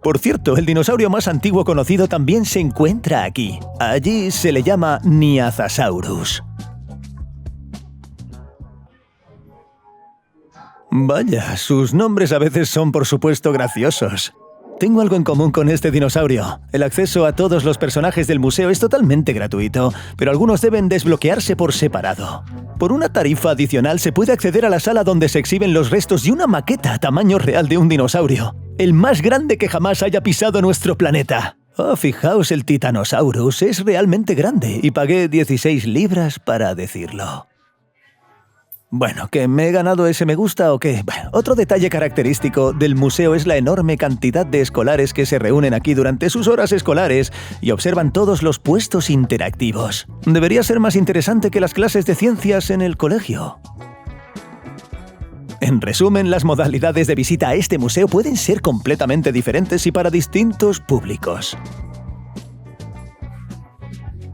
Por cierto, el dinosaurio más antiguo conocido también se encuentra aquí. Allí se le llama Nyasasaurus. Vaya, sus nombres a veces son por supuesto graciosos. Tengo algo en común con este dinosaurio. El acceso a todos los personajes del museo es totalmente gratuito, pero algunos deben desbloquearse por separado. Por una tarifa adicional se puede acceder a la sala donde se exhiben los restos de una maqueta a tamaño real de un dinosaurio, el más grande que jamás haya pisado nuestro planeta. Oh, fijaos, el Titanosaurus es realmente grande y pagué 16 libras para decirlo. Bueno, ¿que me he ganado ese me gusta o qué? Bueno, otro detalle característico del museo es la enorme cantidad de escolares que se reúnen aquí durante sus horas escolares y observan todos los puestos interactivos. Debería ser más interesante que las clases de ciencias en el colegio. En resumen, las modalidades de visita a este museo pueden ser completamente diferentes y para distintos públicos.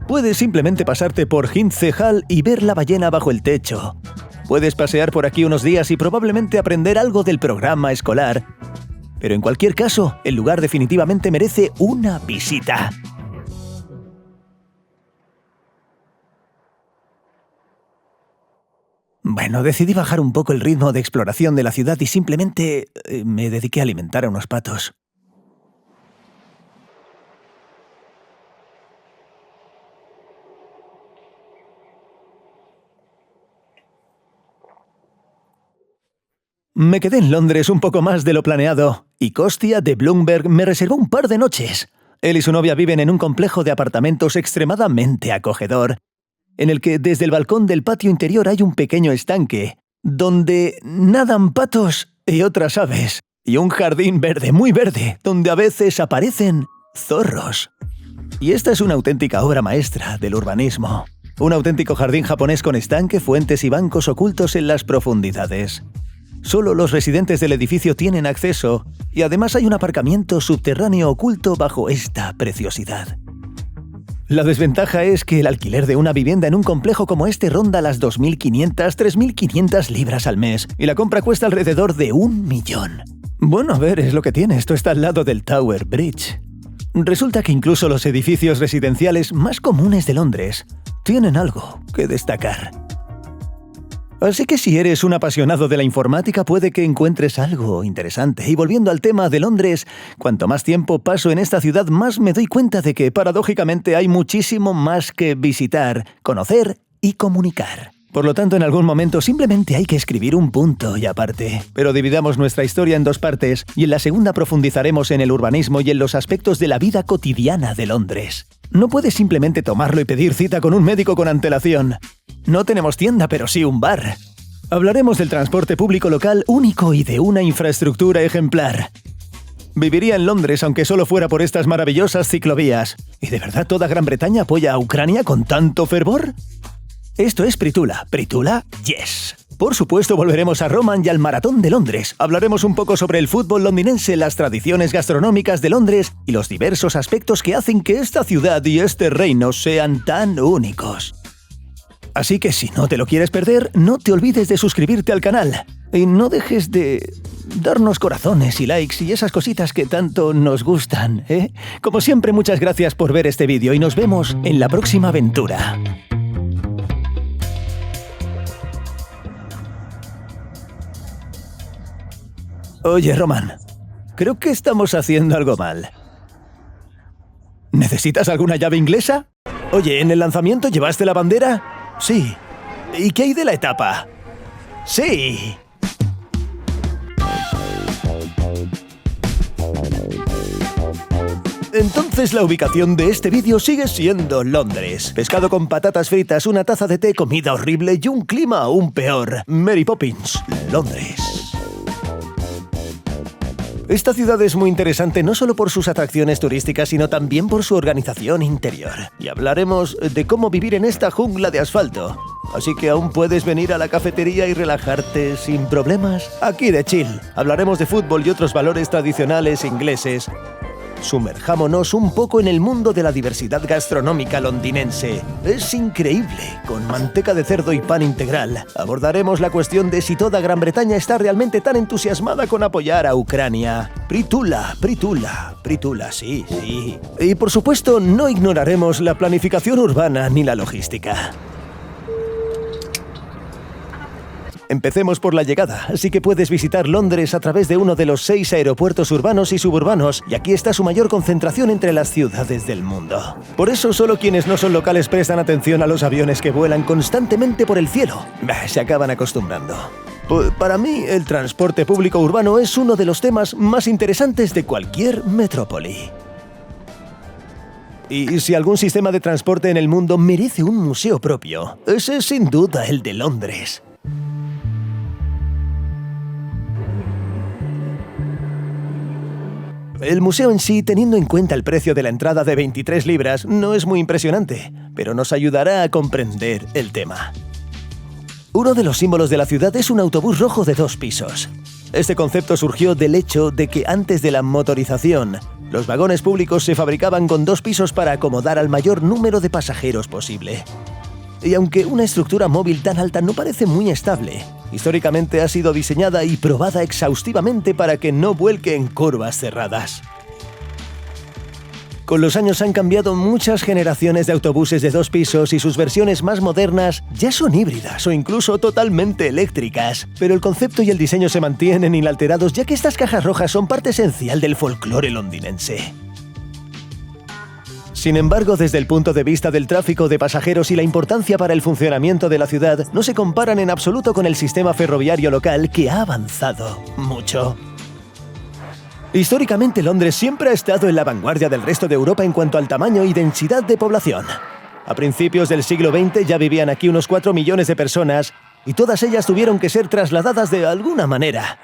Puedes simplemente pasarte por Hindley Hall y ver la ballena bajo el techo. Puedes pasear por aquí unos días y probablemente aprender algo del programa escolar. Pero en cualquier caso, el lugar definitivamente merece una visita. Bueno, decidí bajar un poco el ritmo de exploración de la ciudad y simplemente me dediqué a alimentar a unos patos. Me quedé en Londres un poco más de lo planeado, y Costia de Bloomberg me reservó un par de noches. Él y su novia viven en un complejo de apartamentos extremadamente acogedor, en el que desde el balcón del patio interior hay un pequeño estanque, donde nadan patos y otras aves. Y un jardín verde, muy verde, donde a veces aparecen zorros. Y esta es una auténtica obra maestra del urbanismo. Un auténtico jardín japonés con estanque, fuentes y bancos ocultos en las profundidades. Solo los residentes del edificio tienen acceso, y además hay un aparcamiento subterráneo oculto bajo esta preciosidad. La desventaja es que el alquiler de una vivienda en un complejo como este ronda las 2.500, 3.500 libras al mes, y la compra cuesta alrededor de 1 millón. Bueno, a ver, es lo que tiene, esto está al lado del Tower Bridge. Resulta que incluso los edificios residenciales más comunes de Londres tienen algo que destacar. Así que si eres un apasionado de la informática puede que encuentres algo interesante. Y volviendo al tema de Londres, cuanto más tiempo paso en esta ciudad, más me doy cuenta de que, paradójicamente, hay muchísimo más que visitar, conocer y comunicar. Por lo tanto, en algún momento simplemente hay que escribir un punto y aparte. Pero dividamos nuestra historia en 2 partes y en la segunda profundizaremos en el urbanismo y en los aspectos de la vida cotidiana de Londres. No puedes simplemente tomarlo y pedir cita con un médico con antelación. No tenemos tienda, pero sí un bar. Hablaremos del transporte público local único y de una infraestructura ejemplar. Viviría en Londres aunque solo fuera por estas maravillosas ciclovías. ¿Y de verdad toda Gran Bretaña apoya a Ucrania con tanto fervor? Esto es Pritula. ¿Pritula? ¡Yes! Por supuesto volveremos a Roman y al Maratón de Londres. Hablaremos un poco sobre el fútbol londinense, las tradiciones gastronómicas de Londres y los diversos aspectos que hacen que esta ciudad y este reino sean tan únicos. Así que si no te lo quieres perder, no te olvides de suscribirte al canal. Y no dejes de darnos corazones y likes y esas cositas que tanto nos gustan, ¿eh? Como siempre, muchas gracias por ver este vídeo y nos vemos en la próxima aventura. Oye, Roman, creo que estamos haciendo algo mal. ¿Necesitas alguna llave inglesa? Oye, ¿en el lanzamiento llevaste la bandera? Sí. ¿Y qué hay de la etapa? Sí. Entonces la ubicación de este vídeo sigue siendo Londres. Pescado con patatas fritas, una taza de té, comida horrible y un clima aún peor. Mary Poppins, Londres. Esta ciudad es muy interesante no solo por sus atracciones turísticas, sino también por su organización interior. Y hablaremos de cómo vivir en esta jungla de asfalto. Así que aún puedes venir a la cafetería y relajarte sin problemas. Aquí de chill. Hablaremos de fútbol y otros valores tradicionales ingleses. Sumerjámonos un poco en el mundo de la diversidad gastronómica londinense. Es increíble, con manteca de cerdo y pan integral. Abordaremos la cuestión de si toda Gran Bretaña está realmente tan entusiasmada con apoyar a Ucrania. Pritula, Pritula, Pritula, sí, sí. Y por supuesto, no ignoraremos la planificación urbana ni la logística. Empecemos por la llegada, así que puedes visitar Londres a través de uno de los 6 aeropuertos urbanos y suburbanos, y aquí está su mayor concentración entre las ciudades del mundo. Por eso solo quienes no son locales prestan atención a los aviones que vuelan constantemente por el cielo. Se acaban acostumbrando. Para mí, el transporte público urbano es uno de los temas más interesantes de cualquier metrópoli. Y si algún sistema de transporte en el mundo merece un museo propio, ese es sin duda el de Londres. El museo en sí, teniendo en cuenta el precio de la entrada de 23 libras, no es muy impresionante, pero nos ayudará a comprender el tema. Uno de los símbolos de la ciudad es un autobús rojo de 2 pisos. Este concepto surgió del hecho de que antes de la motorización, los vagones públicos se fabricaban con 2 pisos para acomodar al mayor número de pasajeros posible. Y aunque una estructura móvil tan alta no parece muy estable, históricamente ha sido diseñada y probada exhaustivamente para que no vuelque en curvas cerradas. Con los años han cambiado muchas generaciones de autobuses de 2 pisos y sus versiones más modernas ya son híbridas o incluso totalmente eléctricas, pero el concepto y el diseño se mantienen inalterados ya que estas cajas rojas son parte esencial del folclore londinense. Sin embargo, desde el punto de vista del tráfico de pasajeros y la importancia para el funcionamiento de la ciudad, no se comparan en absoluto con el sistema ferroviario local que ha avanzado mucho. Históricamente, Londres siempre ha estado en la vanguardia del resto de Europa en cuanto al tamaño y densidad de población. A principios del siglo XX ya vivían aquí unos 4 millones de personas y todas ellas tuvieron que ser trasladadas de alguna manera.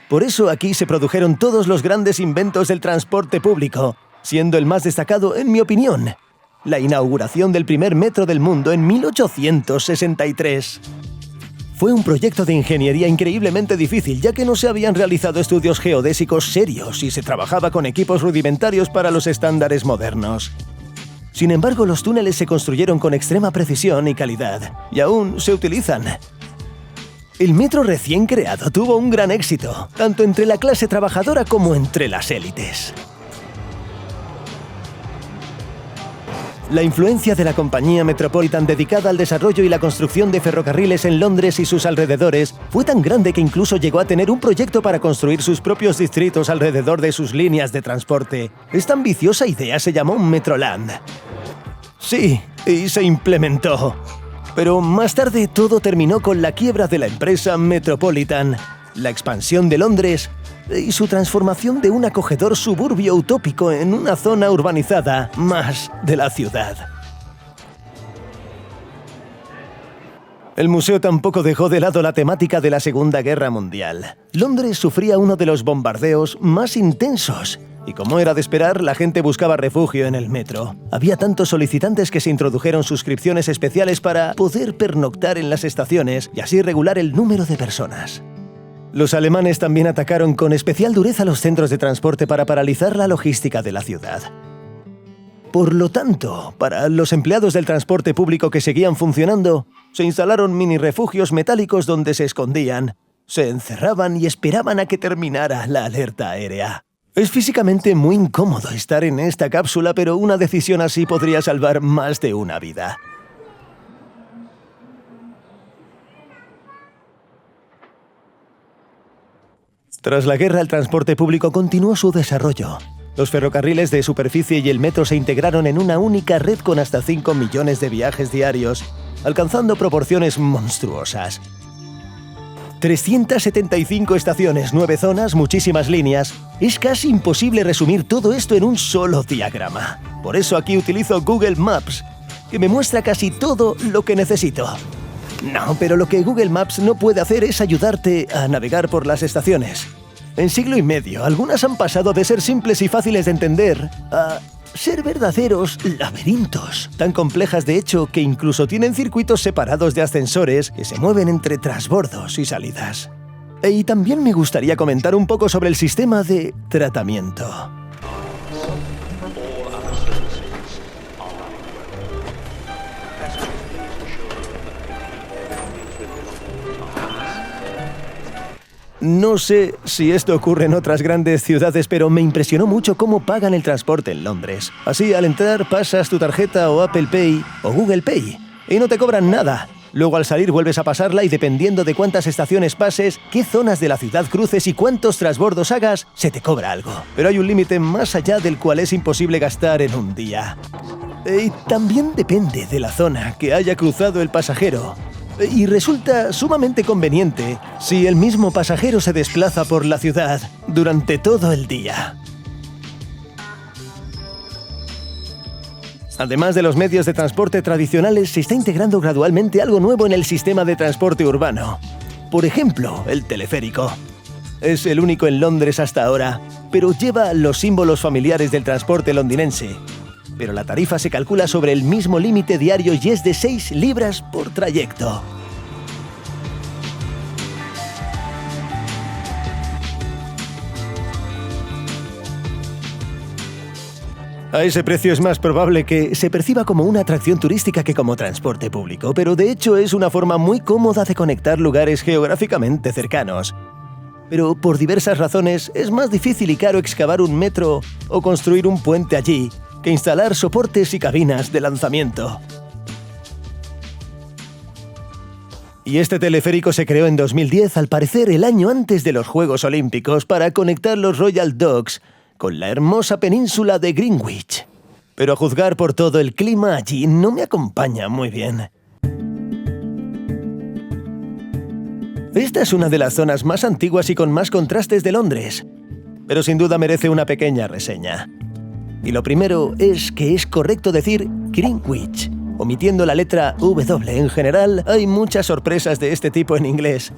Por eso aquí se produjeron todos los grandes inventos del transporte público, siendo el más destacado, en mi opinión, la inauguración del primer metro del mundo en 1863. Fue un proyecto de ingeniería increíblemente difícil, ya que no se habían realizado estudios geodésicos serios y se trabajaba con equipos rudimentarios para los estándares modernos. Sin embargo, los túneles se construyeron con extrema precisión y calidad, y aún se utilizan. El metro recién creado tuvo un gran éxito, tanto entre la clase trabajadora como entre las élites. La influencia de la compañía Metropolitan dedicada al desarrollo y la construcción de ferrocarriles en Londres y sus alrededores fue tan grande que incluso llegó a tener un proyecto para construir sus propios distritos alrededor de sus líneas de transporte. Esta ambiciosa idea se llamó Metroland. Sí, y se implementó. Pero más tarde todo terminó con la quiebra de la empresa Metropolitan, la expansión de Londres y su transformación de un acogedor suburbio utópico en una zona urbanizada más de la ciudad. El museo tampoco dejó de lado la temática de la Segunda Guerra Mundial. Londres sufría uno de los bombardeos más intensos, y como era de esperar, la gente buscaba refugio en el metro. Había tantos solicitantes que se introdujeron suscripciones especiales para poder pernoctar en las estaciones y así regular el número de personas. Los alemanes también atacaron con especial dureza los centros de transporte para paralizar la logística de la ciudad. Por lo tanto, para los empleados del transporte público que seguían funcionando, se instalaron mini refugios metálicos donde se escondían, se encerraban y esperaban a que terminara la alerta aérea. Es físicamente muy incómodo estar en esta cápsula, pero una decisión así podría salvar más de una vida. Tras la guerra, el transporte público continuó su desarrollo. Los ferrocarriles de superficie y el metro se integraron en una única red con hasta 5 millones de viajes diarios, alcanzando proporciones monstruosas. 375 estaciones, 9 zonas, muchísimas líneas. Es casi imposible resumir todo esto en un solo diagrama. Por eso aquí utilizo Google Maps, que me muestra casi todo lo que necesito. No, pero lo que Google Maps no puede hacer es ayudarte a navegar por las estaciones. En siglo y medio, algunas han pasado de ser simples y fáciles de entender a ser verdaderos laberintos, tan complejas de hecho que incluso tienen circuitos separados de ascensores que se mueven entre transbordos y salidas. Y también me gustaría comentar un poco sobre el sistema de tratamiento. No sé si esto ocurre en otras grandes ciudades, pero me impresionó mucho cómo pagan el transporte en Londres. Así, al entrar, pasas tu tarjeta o Apple Pay o Google Pay y no te cobran nada. Luego, al salir, vuelves a pasarla y dependiendo de cuántas estaciones pases, qué zonas de la ciudad cruces y cuántos transbordos hagas, se te cobra algo. Pero hay un límite más allá del cual es imposible gastar en un día. Y también depende de la zona que haya cruzado el pasajero. Y resulta sumamente conveniente si el mismo pasajero se desplaza por la ciudad durante todo el día. Además de los medios de transporte tradicionales, se está integrando gradualmente algo nuevo en el sistema de transporte urbano. Por ejemplo, el teleférico. Es el único en Londres hasta ahora, pero lleva los símbolos familiares del transporte londinense. Pero la tarifa se calcula sobre el mismo límite diario y es de 6 libras por trayecto. A ese precio es más probable que se perciba como una atracción turística que como transporte público, pero de hecho es una forma muy cómoda de conectar lugares geográficamente cercanos. Pero por diversas razones es más difícil y caro excavar un metro o construir un puente allí que instalar soportes y cabinas de lanzamiento. Y este teleférico se creó en 2010, al parecer el año antes de los Juegos Olímpicos, para conectar los Royal Docks con la hermosa península de Greenwich. Pero a juzgar por todo, el clima allí no me acompaña muy bien. Esta es una de las zonas más antiguas y con más contrastes de Londres, pero sin duda merece una pequeña reseña. Y lo primero es que es correcto decir Greenwich, omitiendo la letra W. En general, hay muchas sorpresas de este tipo en inglés.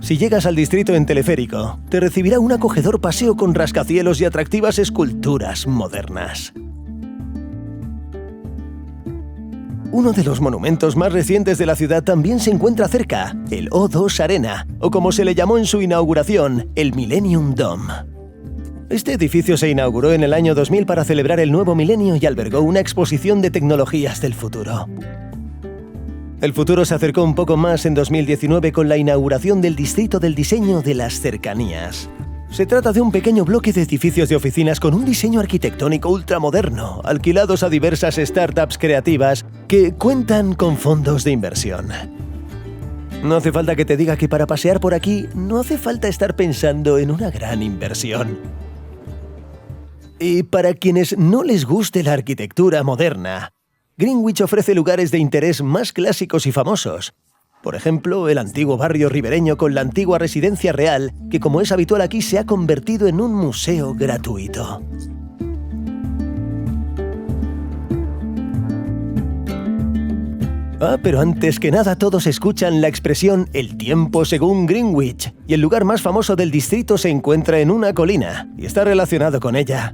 Si llegas al distrito en teleférico, te recibirá un acogedor paseo con rascacielos y atractivas esculturas modernas. Uno de los monumentos más recientes de la ciudad también se encuentra cerca, el O2 Arena, o como se le llamó en su inauguración, el Millennium Dome. Este edificio se inauguró en el año 2000 para celebrar el nuevo milenio y albergó una exposición de tecnologías del futuro. El futuro se acercó un poco más en 2019 con la inauguración del Distrito del Diseño de las Cercanías. Se trata de un pequeño bloque de edificios de oficinas con un diseño arquitectónico ultramoderno, alquilados a diversas startups creativas que cuentan con fondos de inversión. No hace falta que te diga que para pasear por aquí no hace falta estar pensando en una gran inversión. Y para quienes no les guste la arquitectura moderna, Greenwich ofrece lugares de interés más clásicos y famosos. Por ejemplo, el antiguo barrio ribereño con la antigua residencia real, que como es habitual aquí se ha convertido en un museo gratuito. Pero antes que nada todos escuchan la expresión «el tiempo según Greenwich», y el lugar más famoso del distrito se encuentra en una colina, y está relacionado con ella.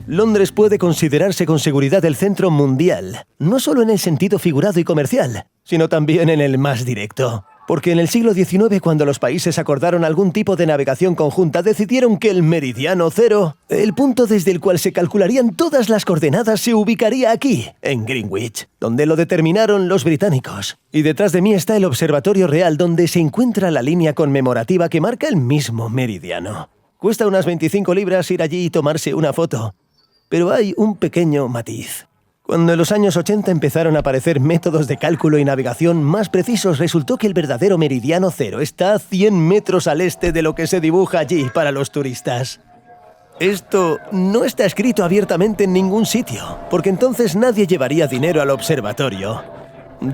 Londres puede considerarse con seguridad el centro mundial, no solo en el sentido figurado y comercial, sino también en el más directo. Porque en el siglo XIX, cuando los países acordaron algún tipo de navegación conjunta, decidieron que el meridiano cero, el punto desde el cual se calcularían todas las coordenadas, se ubicaría aquí, en Greenwich, donde lo determinaron los británicos. Y detrás de mí está el Observatorio Real, donde se encuentra la línea conmemorativa que marca el mismo meridiano. Cuesta unas 25 libras ir allí y tomarse una foto. Pero hay un pequeño matiz. Cuando en los años 80 empezaron a aparecer métodos de cálculo y navegación más precisos, resultó que el verdadero meridiano cero está a 100 metros al este de lo que se dibuja allí para los turistas. Esto no está escrito abiertamente en ningún sitio, porque entonces nadie llevaría dinero al observatorio,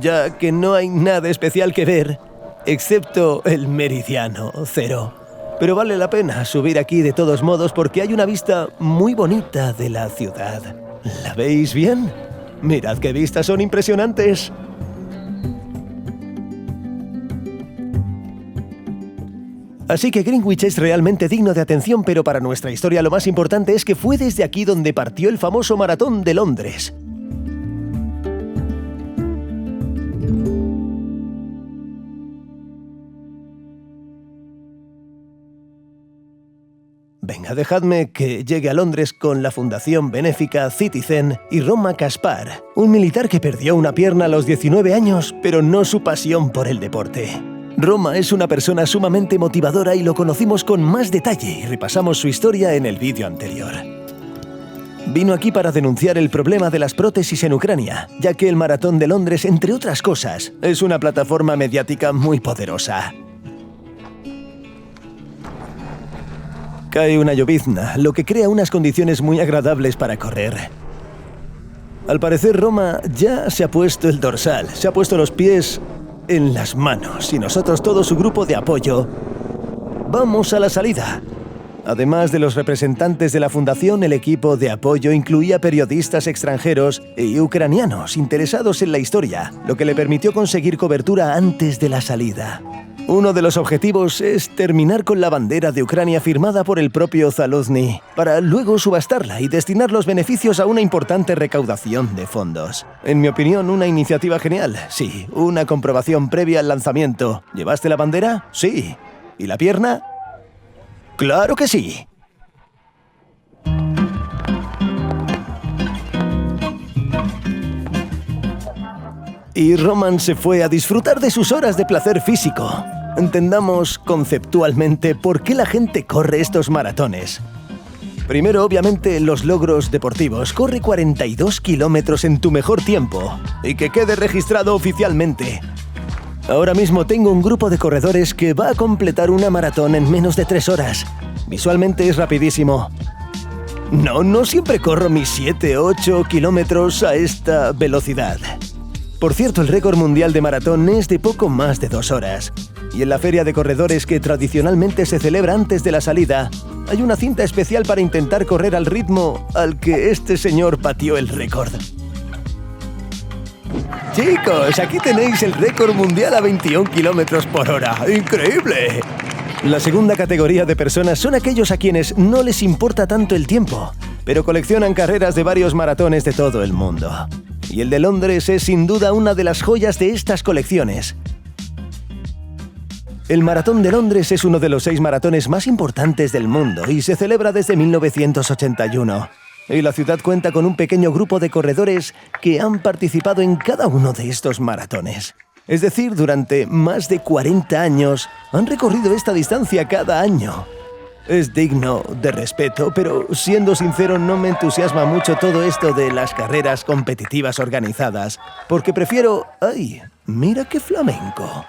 ya que no hay nada especial que ver, excepto el meridiano cero. Pero vale la pena subir aquí de todos modos porque hay una vista muy bonita de la ciudad. ¿La veis bien? Mirad qué vistas son impresionantes. Así que Greenwich es realmente digno de atención, pero para nuestra historia lo más importante es que fue desde aquí donde partió el famoso Maratón de Londres. Venga, dejadme que llegue a Londres con la fundación benéfica Citizen y Roma Kaspar, un militar que perdió una pierna a los 19 años, pero no su pasión por el deporte. Roma es una persona sumamente motivadora y lo conocimos con más detalle y repasamos su historia en el vídeo anterior. Vino aquí para denunciar el problema de las prótesis en Ucrania, ya que el Maratón de Londres, entre otras cosas, es una plataforma mediática muy poderosa. Cae una llovizna, lo que crea unas condiciones muy agradables para correr. Al parecer Roma ya se ha puesto el dorsal, se ha puesto los pies en las manos y nosotros, todo su grupo de apoyo, vamos a la salida. Además de los representantes de la fundación, el equipo de apoyo incluía periodistas extranjeros y ucranianos interesados en la historia, lo que le permitió conseguir cobertura antes de la salida. Uno de los objetivos es terminar con la bandera de Ucrania firmada por el propio Zaluzny, para luego subastarla y destinar los beneficios a una importante recaudación de fondos. En mi opinión, una iniciativa genial. Sí, una comprobación previa al lanzamiento. ¿Llevaste la bandera? Sí. ¿Y la pierna? ¡Claro que sí! Y Roman se fue a disfrutar de sus horas de placer físico. Entendamos conceptualmente por qué la gente corre estos maratones. Primero, obviamente, los logros deportivos. Corre 42 kilómetros en tu mejor tiempo y que quede registrado oficialmente. Ahora mismo tengo un grupo de corredores que va a completar una maratón en menos de 3 horas. Visualmente es rapidísimo. No siempre corro mis 7-8 kilómetros a esta velocidad. Por cierto, el récord mundial de maratón es de poco más de 2 horas. Y en la feria de corredores que tradicionalmente se celebra antes de la salida, hay una cinta especial para intentar correr al ritmo al que este señor batió el récord. Chicos, aquí tenéis el récord mundial a 21 kilómetros por hora. ¡Increíble! La segunda categoría de personas son aquellos a quienes no les importa tanto el tiempo, pero coleccionan carreras de varios maratones de todo el mundo. Y el de Londres es sin duda una de las joyas de estas colecciones. El Maratón de Londres es uno de los 6 maratones más importantes del mundo y se celebra desde 1981. Y la ciudad cuenta con un pequeño grupo de corredores que han participado en cada uno de estos maratones. Es decir, durante más de 40 años han recorrido esta distancia cada año. Es digno de respeto, pero siendo sincero no me entusiasma mucho todo esto de las carreras competitivas organizadas, porque prefiero... ¡Ay! ¡Mira qué flamenco!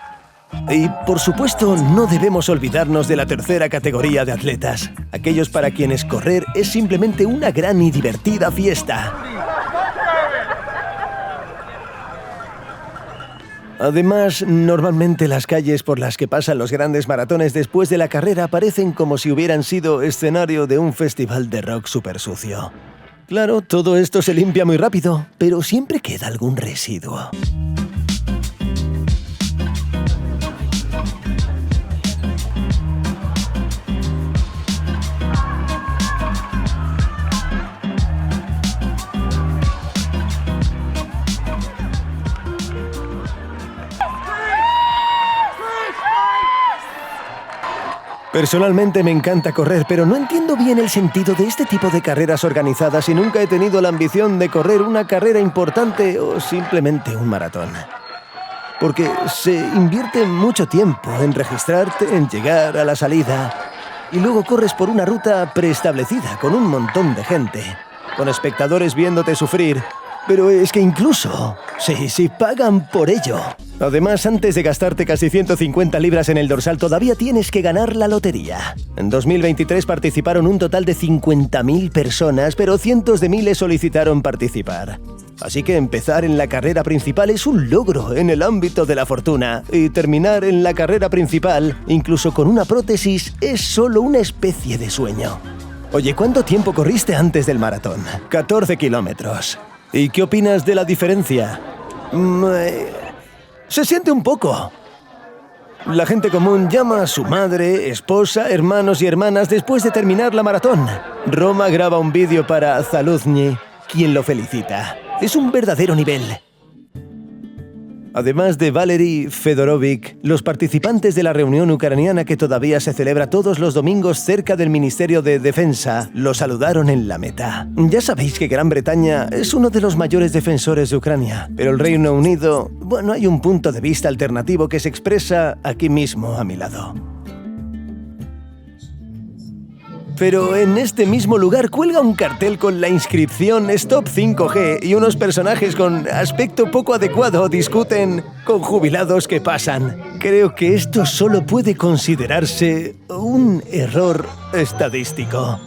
Y, por supuesto, no debemos olvidarnos de la tercera categoría de atletas, aquellos para quienes correr es simplemente una gran y divertida fiesta. Además, normalmente las calles por las que pasan los grandes maratones después de la carrera parecen como si hubieran sido escenario de un festival de rock súper sucio. Claro, todo esto se limpia muy rápido, pero siempre queda algún residuo. Personalmente me encanta correr, pero no entiendo bien el sentido de este tipo de carreras organizadas y nunca he tenido la ambición de correr una carrera importante o simplemente un maratón. Porque se invierte mucho tiempo en registrarte, en llegar a la salida y luego corres por una ruta preestablecida con un montón de gente, con espectadores viéndote sufrir. Pero es que incluso, sí, pagan por ello. Además, antes de gastarte casi 150 libras en el dorsal, todavía tienes que ganar la lotería. En 2023 participaron un total de 50.000 personas, pero cientos de miles solicitaron participar. Así que empezar en la carrera principal es un logro en el ámbito de la fortuna. Y terminar en la carrera principal, incluso con una prótesis, es solo una especie de sueño. Oye, ¿cuánto tiempo corriste antes del maratón? 14 kilómetros. ¿Y qué opinas de la diferencia? Se siente un poco. La gente común llama a su madre, esposa, hermanos y hermanas después de terminar la maratón. Roma graba un vídeo para Zaluzny, quien lo felicita. Es un verdadero nivel. Además de Valery Fedorovic, los participantes de la reunión ucraniana que todavía se celebra todos los domingos cerca del Ministerio de Defensa lo saludaron en la meta. Ya sabéis que Gran Bretaña es uno de los mayores defensores de Ucrania, pero el Reino Unido, bueno, hay un punto de vista alternativo que se expresa aquí mismo a mi lado. Pero en este mismo lugar cuelga un cartel con la inscripción Stop 5G y unos personajes con aspecto poco adecuado discuten con jubilados que pasan. Creo que esto solo puede considerarse un error estadístico.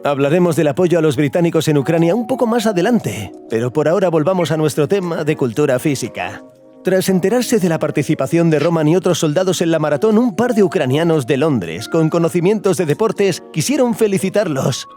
Hablaremos del apoyo a los británicos en Ucrania un poco más adelante, pero por ahora volvamos a nuestro tema de cultura física. Tras enterarse de la participación de Roman y otros soldados en la maratón, un par de ucranianos de Londres, con conocimientos de deportes, quisieron felicitarlos.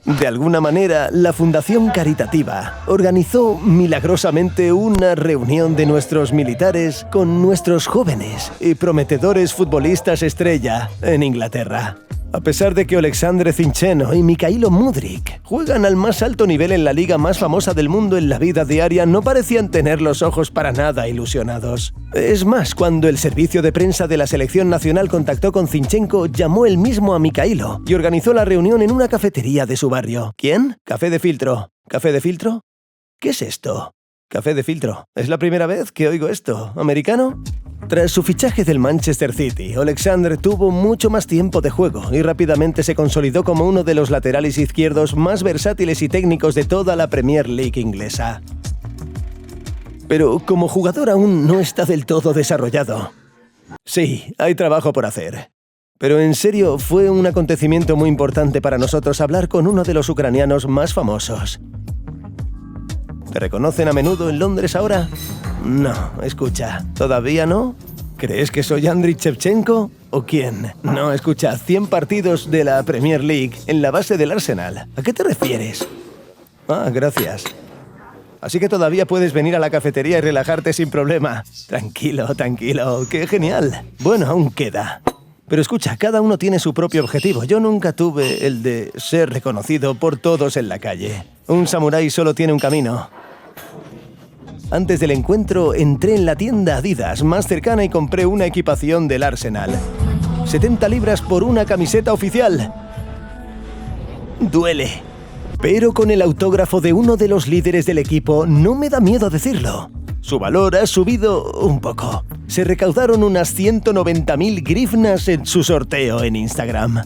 De alguna manera, la Fundación Caritativa organizó milagrosamente una reunión de nuestros militares con nuestros jóvenes y prometedores futbolistas estrella en Inglaterra. A pesar de que Oleksandr Zinchenko y Mikhailo Mudryk juegan al más alto nivel en la liga más famosa del mundo en la vida diaria, no parecían tener los ojos para nada ilusionados. Es más, cuando el servicio de prensa de la selección nacional contactó con Zinchenko, llamó él mismo a Mikhailo y organizó la reunión en una cafetería de su barrio. ¿Quién? Café de filtro. ¿Café de filtro? ¿Qué es esto? Café de filtro. ¿Es la primera vez que oigo esto? ¿Americano? Tras su fichaje del Manchester City, Oleksandr tuvo mucho más tiempo de juego y rápidamente se consolidó como uno de los laterales izquierdos más versátiles y técnicos de toda la Premier League inglesa. Pero como jugador aún no está del todo desarrollado. Sí, hay trabajo por hacer. Pero en serio, fue un acontecimiento muy importante para nosotros hablar con uno de los ucranianos más famosos. ¿Te reconocen a menudo en Londres ahora? No, escucha, ¿todavía no? ¿Crees que soy Andriy Shevchenko? ¿O quién? No, escucha, 100 partidos de la Premier League en la base del Arsenal. ¿A qué te refieres? Ah, gracias. Así que todavía puedes venir a la cafetería y relajarte sin problema. Tranquilo, tranquilo, qué genial. Bueno, aún queda. Pero escucha, cada uno tiene su propio objetivo. Yo nunca tuve el de ser reconocido por todos en la calle. Un samurái solo tiene un camino. Antes del encuentro, entré en la tienda Adidas más cercana y compré una equipación del Arsenal. 70 libras por una camiseta oficial. Duele. Pero con el autógrafo de uno de los líderes del equipo, no me da miedo decirlo. Su valor ha subido un poco. Se recaudaron unas 190.000 grivnas en su sorteo en Instagram.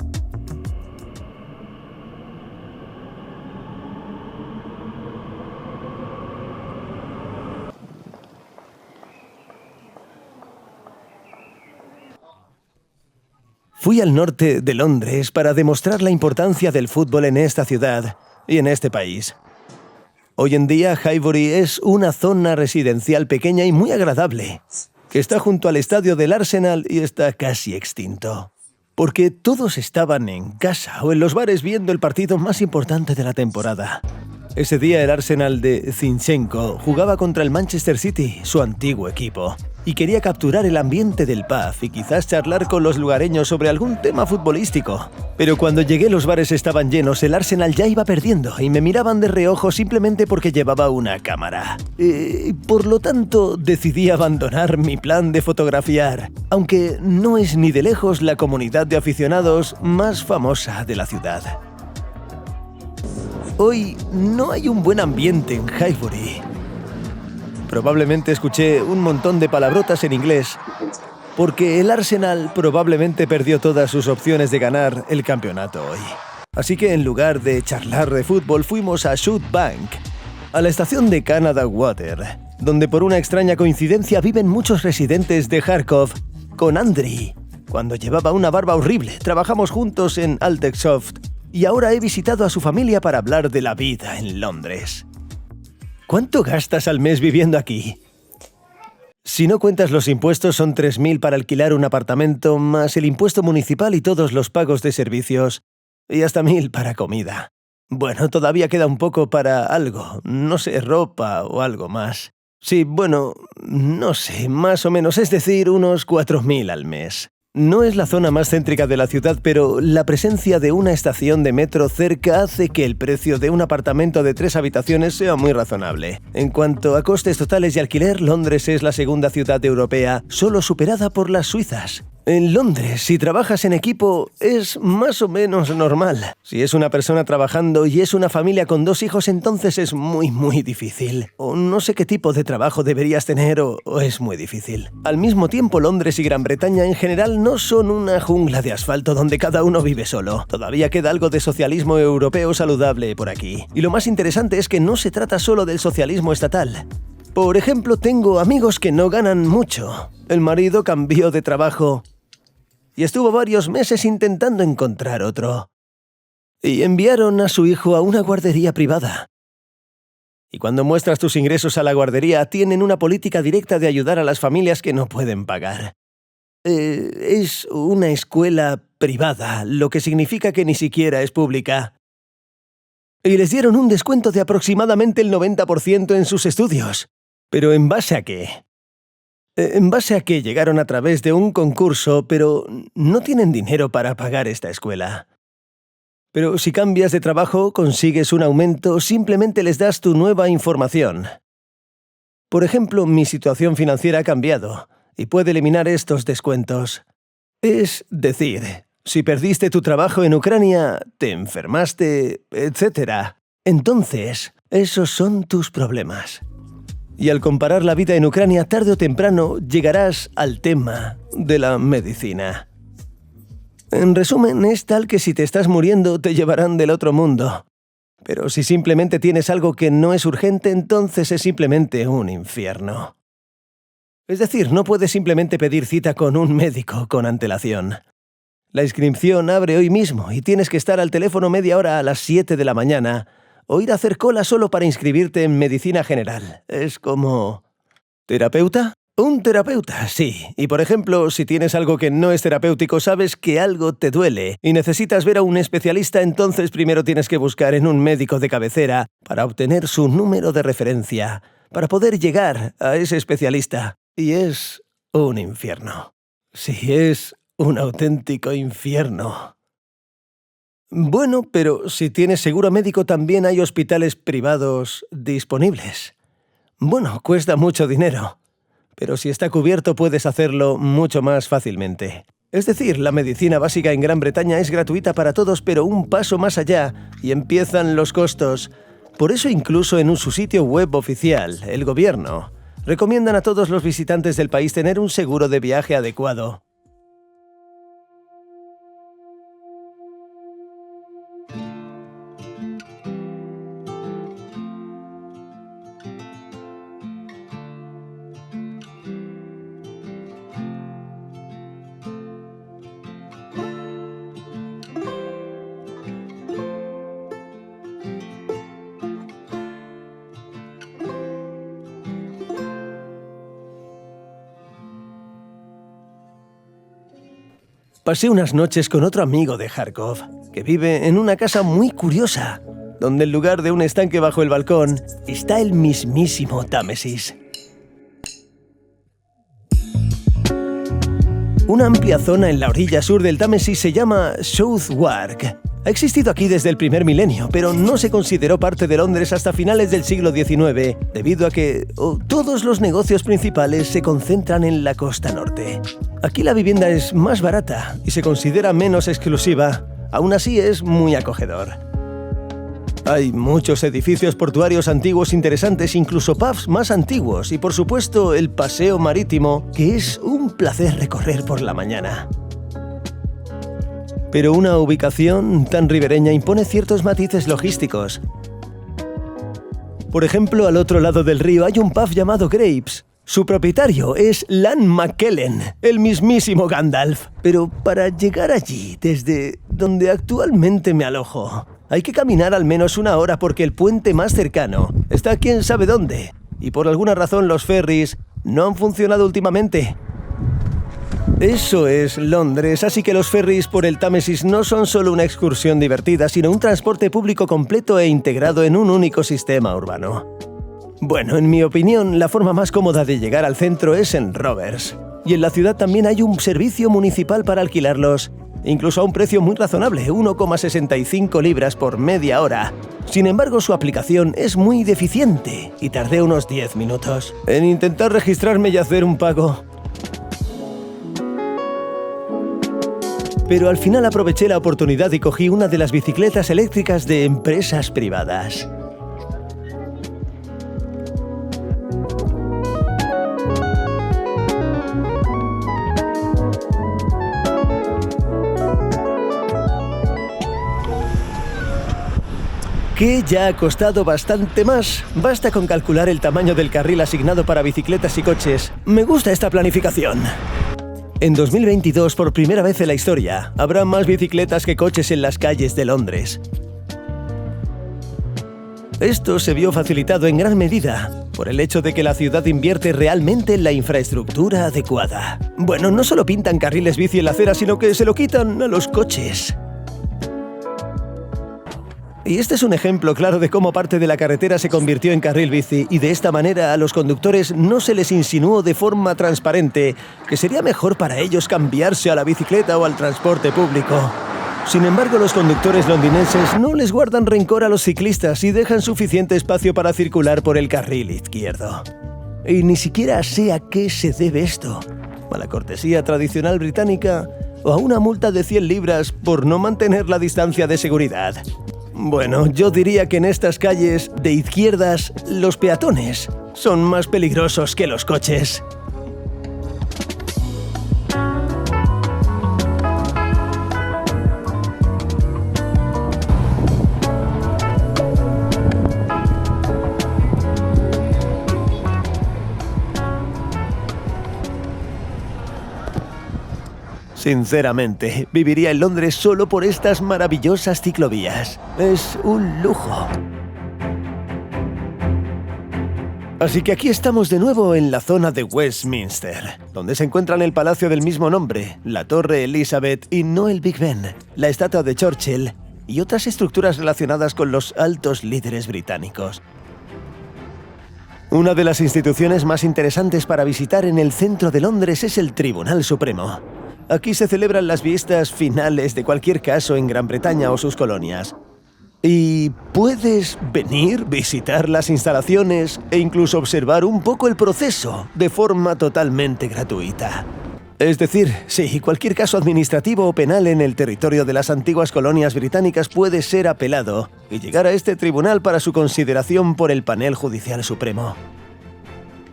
Fui al norte de Londres para demostrar la importancia del fútbol en esta ciudad y en este país. Hoy en día, Highbury es una zona residencial pequeña y muy agradable, que está junto al estadio del Arsenal y está casi extinto. Porque todos estaban en casa o en los bares viendo el partido más importante de la temporada. Ese día el Arsenal de Zinchenko jugaba contra el Manchester City, su antiguo equipo, y quería capturar el ambiente del pub y quizás charlar con los lugareños sobre algún tema futbolístico. Pero cuando llegué los bares estaban llenos, el Arsenal ya iba perdiendo y me miraban de reojo simplemente porque llevaba una cámara. Por lo tanto, decidí abandonar mi plan de fotografiar, aunque no es ni de lejos la comunidad de aficionados más famosa de la ciudad. Hoy no hay un buen ambiente en Highbury. Probablemente escuché un montón de palabrotas en inglés, porque el Arsenal probablemente perdió todas sus opciones de ganar el campeonato hoy. Así que en lugar de charlar de fútbol, fuimos a Shoot Bank, a la estación de Canada Water, donde por una extraña coincidencia viven muchos residentes de Kharkov, con Andriy. Cuando llevaba una barba horrible, trabajamos juntos en Altexoft, y ahora he visitado a su familia para hablar de la vida en Londres. ¿Cuánto gastas al mes viviendo aquí? Si no cuentas los impuestos, son 3.000 para alquilar un apartamento, más el impuesto municipal y todos los pagos de servicios, y hasta 1.000 para comida. Bueno, todavía queda un poco para algo, no sé, ropa o algo más. Sí, bueno, no sé, más o menos, es decir, unos 4.000 al mes. No es la zona más céntrica de la ciudad, pero la presencia de una estación de metro cerca hace que el precio de un apartamento de 3 habitaciones sea muy razonable. En cuanto a costes totales y alquiler, Londres es la segunda ciudad europea, solo superada por las suizas. En Londres, si trabajas en equipo, es más o menos normal. Si es una persona trabajando y es una familia con 2 hijos, entonces es muy difícil. O no sé qué tipo de trabajo deberías tener o es muy difícil. Al mismo tiempo, Londres y Gran Bretaña en general no son una jungla de asfalto donde cada uno vive solo. Todavía queda algo de socialismo europeo saludable por aquí. Y lo más interesante es que no se trata solo del socialismo estatal. Por ejemplo, tengo amigos que no ganan mucho. El marido cambió de trabajo y estuvo varios meses intentando encontrar otro. Y enviaron a su hijo a una guardería privada. Y cuando muestras tus ingresos a la guardería, tienen una política directa de ayudar a las familias que no pueden pagar. Es una escuela privada, lo que significa que ni siquiera es pública. Y les dieron un descuento de aproximadamente el 90% en sus estudios. ¿Pero en base a qué? En base a que llegaron a través de un concurso, pero no tienen dinero para pagar esta escuela. Pero si cambias de trabajo, consigues un aumento, simplemente les das tu nueva información. Por ejemplo, mi situación financiera ha cambiado y puede eliminar estos descuentos. Es decir, si perdiste tu trabajo en Ucrania, te enfermaste, etc., entonces esos son tus problemas. Y al comparar la vida en Ucrania, tarde o temprano llegarás al tema de la medicina. En resumen, es tal que si te estás muriendo, te llevarán del otro mundo. Pero si simplemente tienes algo que no es urgente, entonces es simplemente un infierno. Es decir, no puedes simplemente pedir cita con un médico con antelación. La inscripción abre hoy mismo y tienes que estar al teléfono media hora a las 7 de la mañana o ir a hacer cola solo para inscribirte en medicina general. Es como... ¿Terapeuta? Un terapeuta, sí. Y por ejemplo, si tienes algo que no es terapéutico, sabes que algo te duele y necesitas ver a un especialista, entonces primero tienes que buscar en un médico de cabecera para obtener su número de referencia, para poder llegar a ese especialista. Y es un infierno. Sí, es un auténtico infierno. Bueno, pero si tienes seguro médico también hay hospitales privados disponibles. Bueno, cuesta mucho dinero. Pero si está cubierto puedes hacerlo mucho más fácilmente. Es decir, la medicina básica en Gran Bretaña es gratuita para todos, pero un paso más allá y empiezan los costos. Por eso incluso en su sitio web oficial, el gobierno, recomiendan a todos los visitantes del país tener un seguro de viaje adecuado. Pasé unas noches con otro amigo de Kharkov, que vive en una casa muy curiosa, donde en lugar de un estanque bajo el balcón, está el mismísimo Támesis. Una amplia zona en la orilla sur del Támesis se llama Southwark. Ha existido aquí desde el primer milenio, pero no se consideró parte de Londres hasta finales del siglo XIX, debido a que todos los negocios principales se concentran en la costa norte. Aquí la vivienda es más barata y se considera menos exclusiva, aún así es muy acogedor. Hay muchos edificios portuarios antiguos interesantes, incluso pubs más antiguos y por supuesto el paseo marítimo, que es un placer recorrer por la mañana. Pero una ubicación tan ribereña impone ciertos matices logísticos. Por ejemplo, al otro lado del río hay un pub llamado Grapes. Su propietario es Ian McKellen, el mismísimo Gandalf. Pero para llegar allí, desde donde actualmente me alojo, hay que caminar al menos 1 hora porque el puente más cercano está quién sabe dónde. Y por alguna razón los ferries no han funcionado últimamente. Eso es Londres, así que los ferries por el Támesis no son solo una excursión divertida, sino un transporte público completo e integrado en un único sistema urbano. Bueno, en mi opinión, la forma más cómoda de llegar al centro es en rovers. Y en la ciudad también hay un servicio municipal para alquilarlos, incluso a un precio muy razonable, 1,65 libras por media hora. Sin embargo, su aplicación es muy deficiente y tardé unos 10 minutos en intentar registrarme y hacer un pago. Pero al final aproveché la oportunidad y cogí una de las bicicletas eléctricas de empresas privadas. Que ya ha costado bastante más. Basta con calcular el tamaño del carril asignado para bicicletas y coches. Me gusta esta planificación. En 2022, por primera vez en la historia, habrá más bicicletas que coches en las calles de Londres. Esto se vio facilitado en gran medida por el hecho de que la ciudad invierte realmente en la infraestructura adecuada. Bueno, no solo pintan carriles bici en la acera, sino que se lo quitan a los coches. Y este es un ejemplo claro de cómo parte de la carretera se convirtió en carril bici y de esta manera a los conductores no se les insinuó de forma transparente que sería mejor para ellos cambiarse a la bicicleta o al transporte público. Sin embargo, los conductores londinenses no les guardan rencor a los ciclistas y dejan suficiente espacio para circular por el carril izquierdo. Y ni siquiera sé a qué se debe esto. ¿A la cortesía tradicional británica o a una multa de 100 libras por no mantener la distancia de seguridad? Bueno, yo diría que en estas calles de izquierdas, los peatones son más peligrosos que los coches. Sinceramente, viviría en Londres solo por estas maravillosas ciclovías. Es un lujo. Así que aquí estamos de nuevo en la zona de Westminster, donde se encuentran el palacio del mismo nombre, la Torre Elizabeth y no el Big Ben, la estatua de Churchill y otras estructuras relacionadas con los altos líderes británicos. Una de las instituciones más interesantes para visitar en el centro de Londres es el Tribunal Supremo. Aquí se celebran las vistas finales de cualquier caso en Gran Bretaña o sus colonias. Y puedes venir, visitar las instalaciones e incluso observar un poco el proceso de forma totalmente gratuita. Es decir, sí, cualquier caso administrativo o penal en el territorio de las antiguas colonias británicas puede ser apelado y llegar a este tribunal para su consideración por el Panel Judicial Supremo.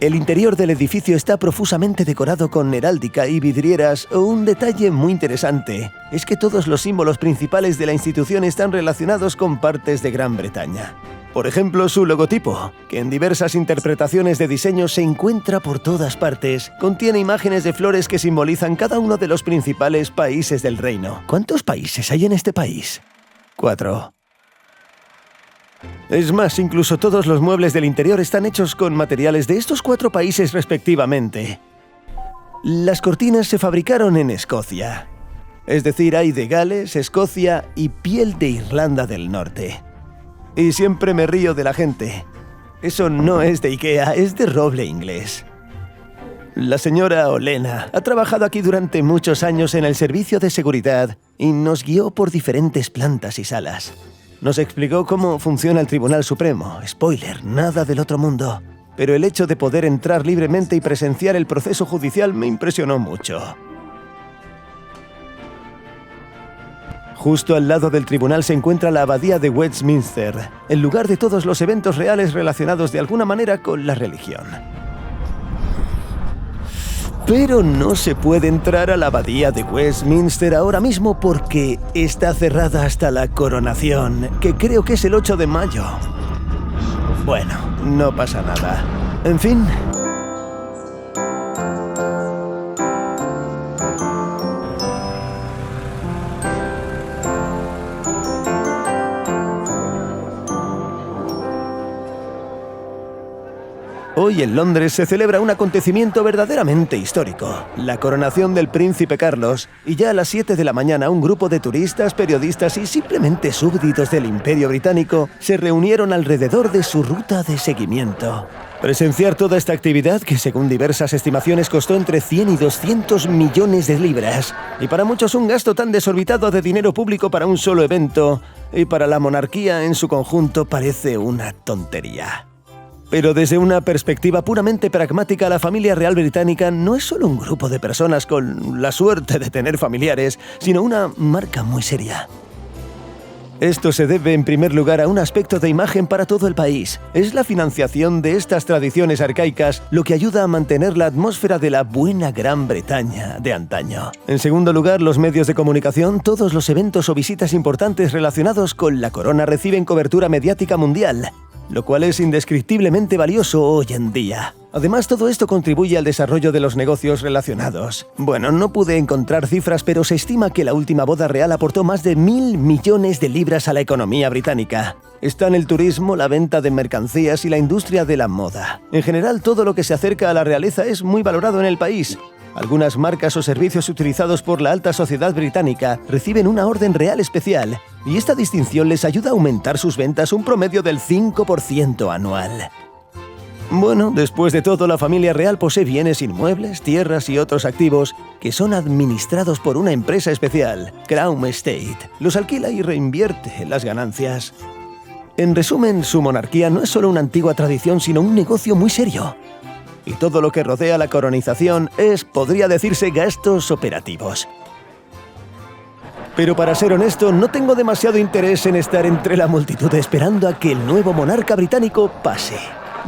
El interior del edificio está profusamente decorado con heráldica y vidrieras. Un detalle muy interesante es que todos los símbolos principales de la institución están relacionados con partes de Gran Bretaña. Por ejemplo, su logotipo, que en diversas interpretaciones de diseño se encuentra por todas partes, contiene imágenes de flores que simbolizan cada uno de los principales países del reino. ¿Cuántos países hay en este país? 4. Es más, incluso todos los muebles del interior están hechos con materiales de estos 4 países respectivamente. Las cortinas se fabricaron en Escocia. Es decir, hay de Gales, Escocia y piel de Irlanda del Norte. Y siempre me río de la gente. Eso no es de IKEA, es de roble inglés. La señora Olena ha trabajado aquí durante muchos años en el servicio de seguridad y nos guió por diferentes plantas y salas. Nos explicó cómo funciona el Tribunal Supremo. Spoiler, nada del otro mundo. Pero el hecho de poder entrar libremente y presenciar el proceso judicial me impresionó mucho. Justo al lado del tribunal se encuentra la Abadía de Westminster, el lugar de todos los eventos reales relacionados de alguna manera con la religión. Pero no se puede entrar a la Abadía de Westminster ahora mismo porque está cerrada hasta la coronación, que creo que es el 8 de mayo. Bueno, no pasa nada. En fin... Hoy en Londres se celebra un acontecimiento verdaderamente histórico, la coronación del príncipe Carlos, y ya a las 7 de la mañana un grupo de turistas, periodistas y simplemente súbditos del Imperio Británico se reunieron alrededor de su ruta de seguimiento. Presenciar toda esta actividad, que según diversas estimaciones costó entre 100 y 200 millones de libras, y para muchos un gasto tan desorbitado de dinero público para un solo evento, y para la monarquía en su conjunto parece una tontería. Pero desde una perspectiva puramente pragmática, la familia real británica no es solo un grupo de personas con la suerte de tener familiares, sino una marca muy seria. Esto se debe en primer lugar a un aspecto de imagen para todo el país. Es la financiación de estas tradiciones arcaicas lo que ayuda a mantener la atmósfera de la buena Gran Bretaña de antaño. En segundo lugar, los medios de comunicación. Todos los eventos o visitas importantes relacionados con la corona reciben cobertura mediática mundial, lo cual es indescriptiblemente valioso hoy en día. Además, todo esto contribuye al desarrollo de los negocios relacionados. Bueno, no pude encontrar cifras, pero se estima que la última boda real aportó más de 1.000 millones de libras a la economía británica. Están el turismo, la venta de mercancías y la industria de la moda. En general, todo lo que se acerca a la realeza es muy valorado en el país. Algunas marcas o servicios utilizados por la alta sociedad británica reciben una orden real especial, y esta distinción les ayuda a aumentar sus ventas un promedio del 5% anual. Bueno, después de todo, la familia real posee bienes inmuebles, tierras y otros activos que son administrados por una empresa especial, Crown Estate. Los alquila y reinvierte las ganancias. En resumen, su monarquía no es solo una antigua tradición, sino un negocio muy serio. Y todo lo que rodea la coronización es, podría decirse, gastos operativos. Pero para ser honesto, no tengo demasiado interés en estar entre la multitud esperando a que el nuevo monarca británico pase.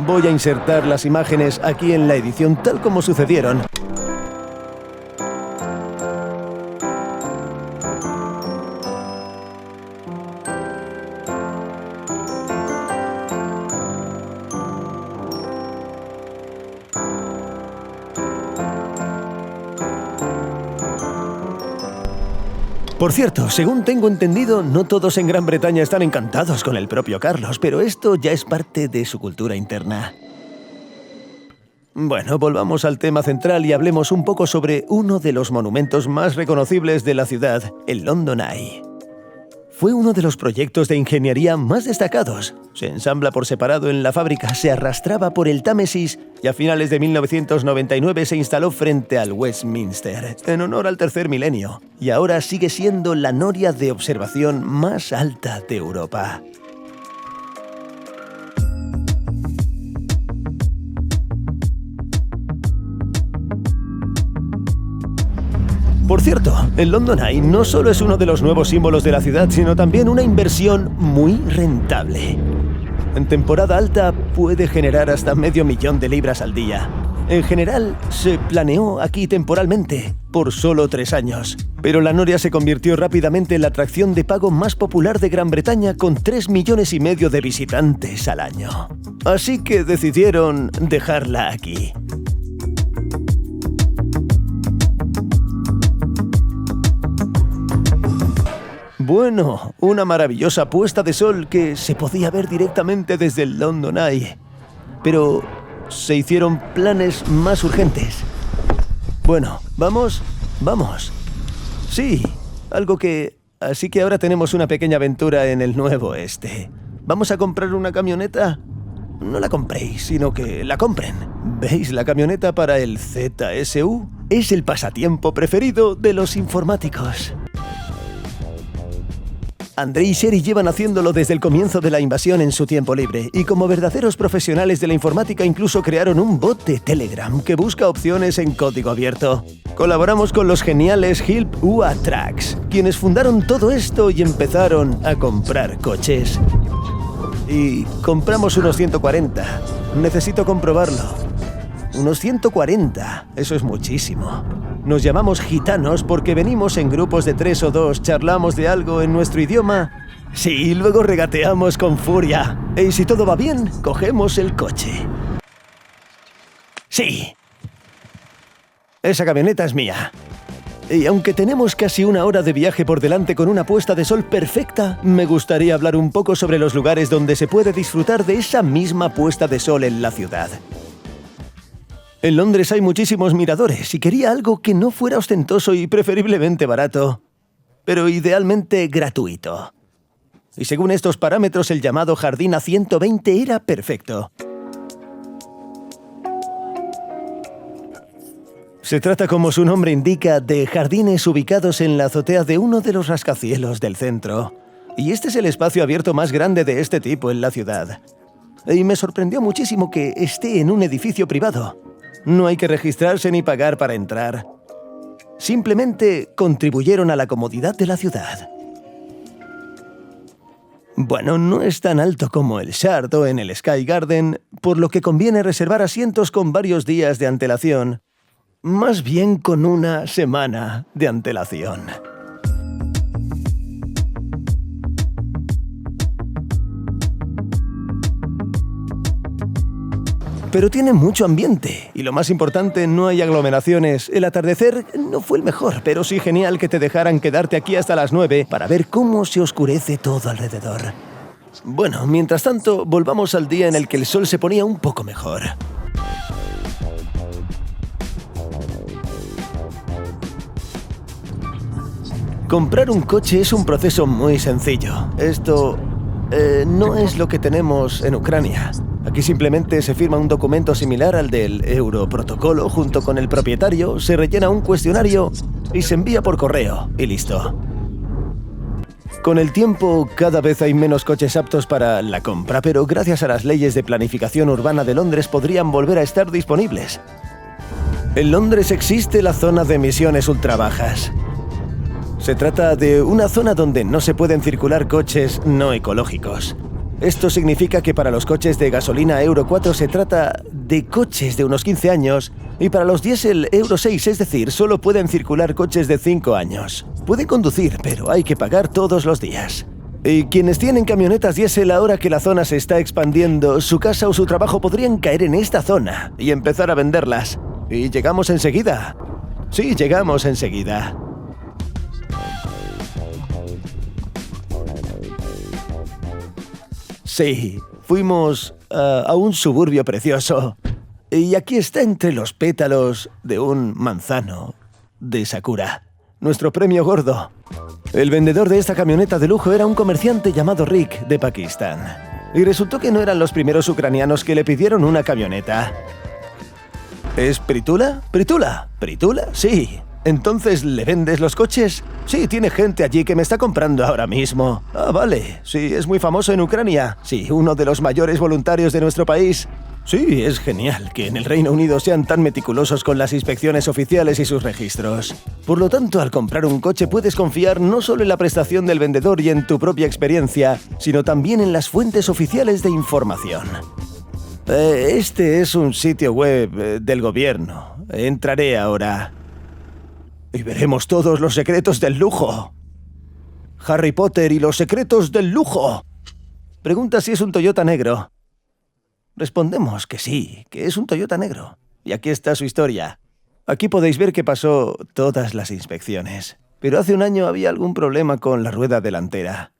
Voy a insertar las imágenes aquí en la edición tal como sucedieron. Por cierto, según tengo entendido, no todos en Gran Bretaña están encantados con el propio Carlos, pero esto ya es parte de su cultura interna. Bueno, volvamos al tema central y hablemos un poco sobre uno de los monumentos más reconocibles de la ciudad, el London Eye. Fue uno de los proyectos de ingeniería más destacados. Se ensambla por separado en la fábrica, se arrastraba por el Támesis y a finales de 1999 se instaló frente al Westminster, en honor al tercer milenio, y ahora sigue siendo la noria de observación más alta de Europa. Por cierto, el London Eye no solo es uno de los nuevos símbolos de la ciudad, sino también una inversión muy rentable. En temporada alta puede generar hasta $500,000 al día. En general, se planeó aquí temporalmente, por solo 3 años. Pero la noria se convirtió rápidamente en la atracción de pago más popular de Gran Bretaña, con 3,5 millones de visitantes al año. Así que decidieron dejarla aquí. Bueno, una maravillosa puesta de sol que se podía ver directamente desde el London Eye. Pero se hicieron planes más urgentes. Bueno, vamos. Sí, algo que... Así que ahora tenemos una pequeña aventura en el Nuevo Este. ¿Vamos a comprar una camioneta? No la compréis, sino que la compren. ¿Veis la camioneta para el ZSU? Es el pasatiempo preferido de los informáticos. André y Sherry llevan haciéndolo desde el comienzo de la invasión en su tiempo libre, y como verdaderos profesionales de la informática incluso crearon un bot de Telegram que busca opciones en código abierto. Colaboramos con los geniales Help UA Tracks, quienes fundaron todo esto y empezaron a comprar coches. Y compramos unos 140. Necesito comprobarlo. Unos 140, eso es muchísimo. Nos llamamos gitanos porque venimos en grupos de 3 o 2, charlamos de algo en nuestro idioma. Sí, y luego regateamos con furia. Y si todo va bien, cogemos el coche. Sí. Esa camioneta es mía. Y aunque tenemos casi 1 hora de viaje por delante con una puesta de sol perfecta, me gustaría hablar un poco sobre los lugares donde se puede disfrutar de esa misma puesta de sol en la ciudad. En Londres hay muchísimos miradores y quería algo que no fuera ostentoso y preferiblemente barato, pero idealmente gratuito. Y según estos parámetros, el llamado Jardín A120 era perfecto. Se trata, como su nombre indica, de jardines ubicados en la azotea de uno de los rascacielos del centro. Y este es el espacio abierto más grande de este tipo en la ciudad. Y me sorprendió muchísimo que esté en un edificio privado. No hay que registrarse ni pagar para entrar. Simplemente contribuyeron a la comodidad de la ciudad. Bueno, no es tan alto como el Shard o en el Sky Garden, por lo que conviene reservar asientos con varios días de antelación. Más bien con 1 semana de antelación. Pero tiene mucho ambiente, y lo más importante, no hay aglomeraciones. El atardecer no fue el mejor, pero sí genial que te dejaran quedarte aquí hasta las 9 para ver cómo se oscurece todo alrededor. Bueno, mientras tanto, volvamos al día en el que el sol se ponía un poco mejor. Comprar un coche es un proceso muy sencillo. Esto no es lo que tenemos en Ucrania. Aquí simplemente se firma un documento similar al del Europrotocolo junto con el propietario, se rellena un cuestionario y se envía por correo, y listo. Con el tiempo, cada vez hay menos coches aptos para la compra, pero gracias a las leyes de planificación urbana de Londres podrían volver a estar disponibles. En Londres existe la zona de emisiones ultrabajas. Se trata de una zona donde no se pueden circular coches no ecológicos. Esto significa que para los coches de gasolina Euro 4 se trata de coches de unos 15 años y para los diésel Euro 6, es decir, solo pueden circular coches de 5 años. Pueden conducir, pero hay que pagar todos los días. Y quienes tienen camionetas diésel, ahora que la zona se está expandiendo, su casa o su trabajo podrían caer en esta zona y empezar a venderlas. Y llegamos enseguida. Sí, llegamos enseguida. Sí, fuimos a un suburbio precioso. Y aquí está entre los pétalos de un manzano de Sakura, nuestro premio gordo. El vendedor de esta camioneta de lujo era un comerciante llamado Rick de Pakistán. Y resultó que no eran los primeros ucranianos que le pidieron una camioneta. ¿Es Pritula? ¿Pritula? ¿Pritula? Sí. ¿Entonces le vendes los coches? Sí, tiene gente allí que me está comprando ahora mismo. Ah, vale. Sí, es muy famoso en Ucrania. Sí, uno de los mayores voluntarios de nuestro país. Sí, es genial que en el Reino Unido sean tan meticulosos con las inspecciones oficiales y sus registros. Por lo tanto, al comprar un coche puedes confiar no solo en la prestación del vendedor y en tu propia experiencia, sino también en las fuentes oficiales de información. Este es un sitio web del gobierno. Entraré ahora. Y veremos todos los secretos del lujo. Harry Potter y los secretos del lujo. Pregunta si es un Toyota negro. Respondemos que sí, que es un Toyota negro. Y aquí está su historia. Aquí podéis ver que pasó todas las inspecciones. Pero hace un año había algún problema con la rueda delantera.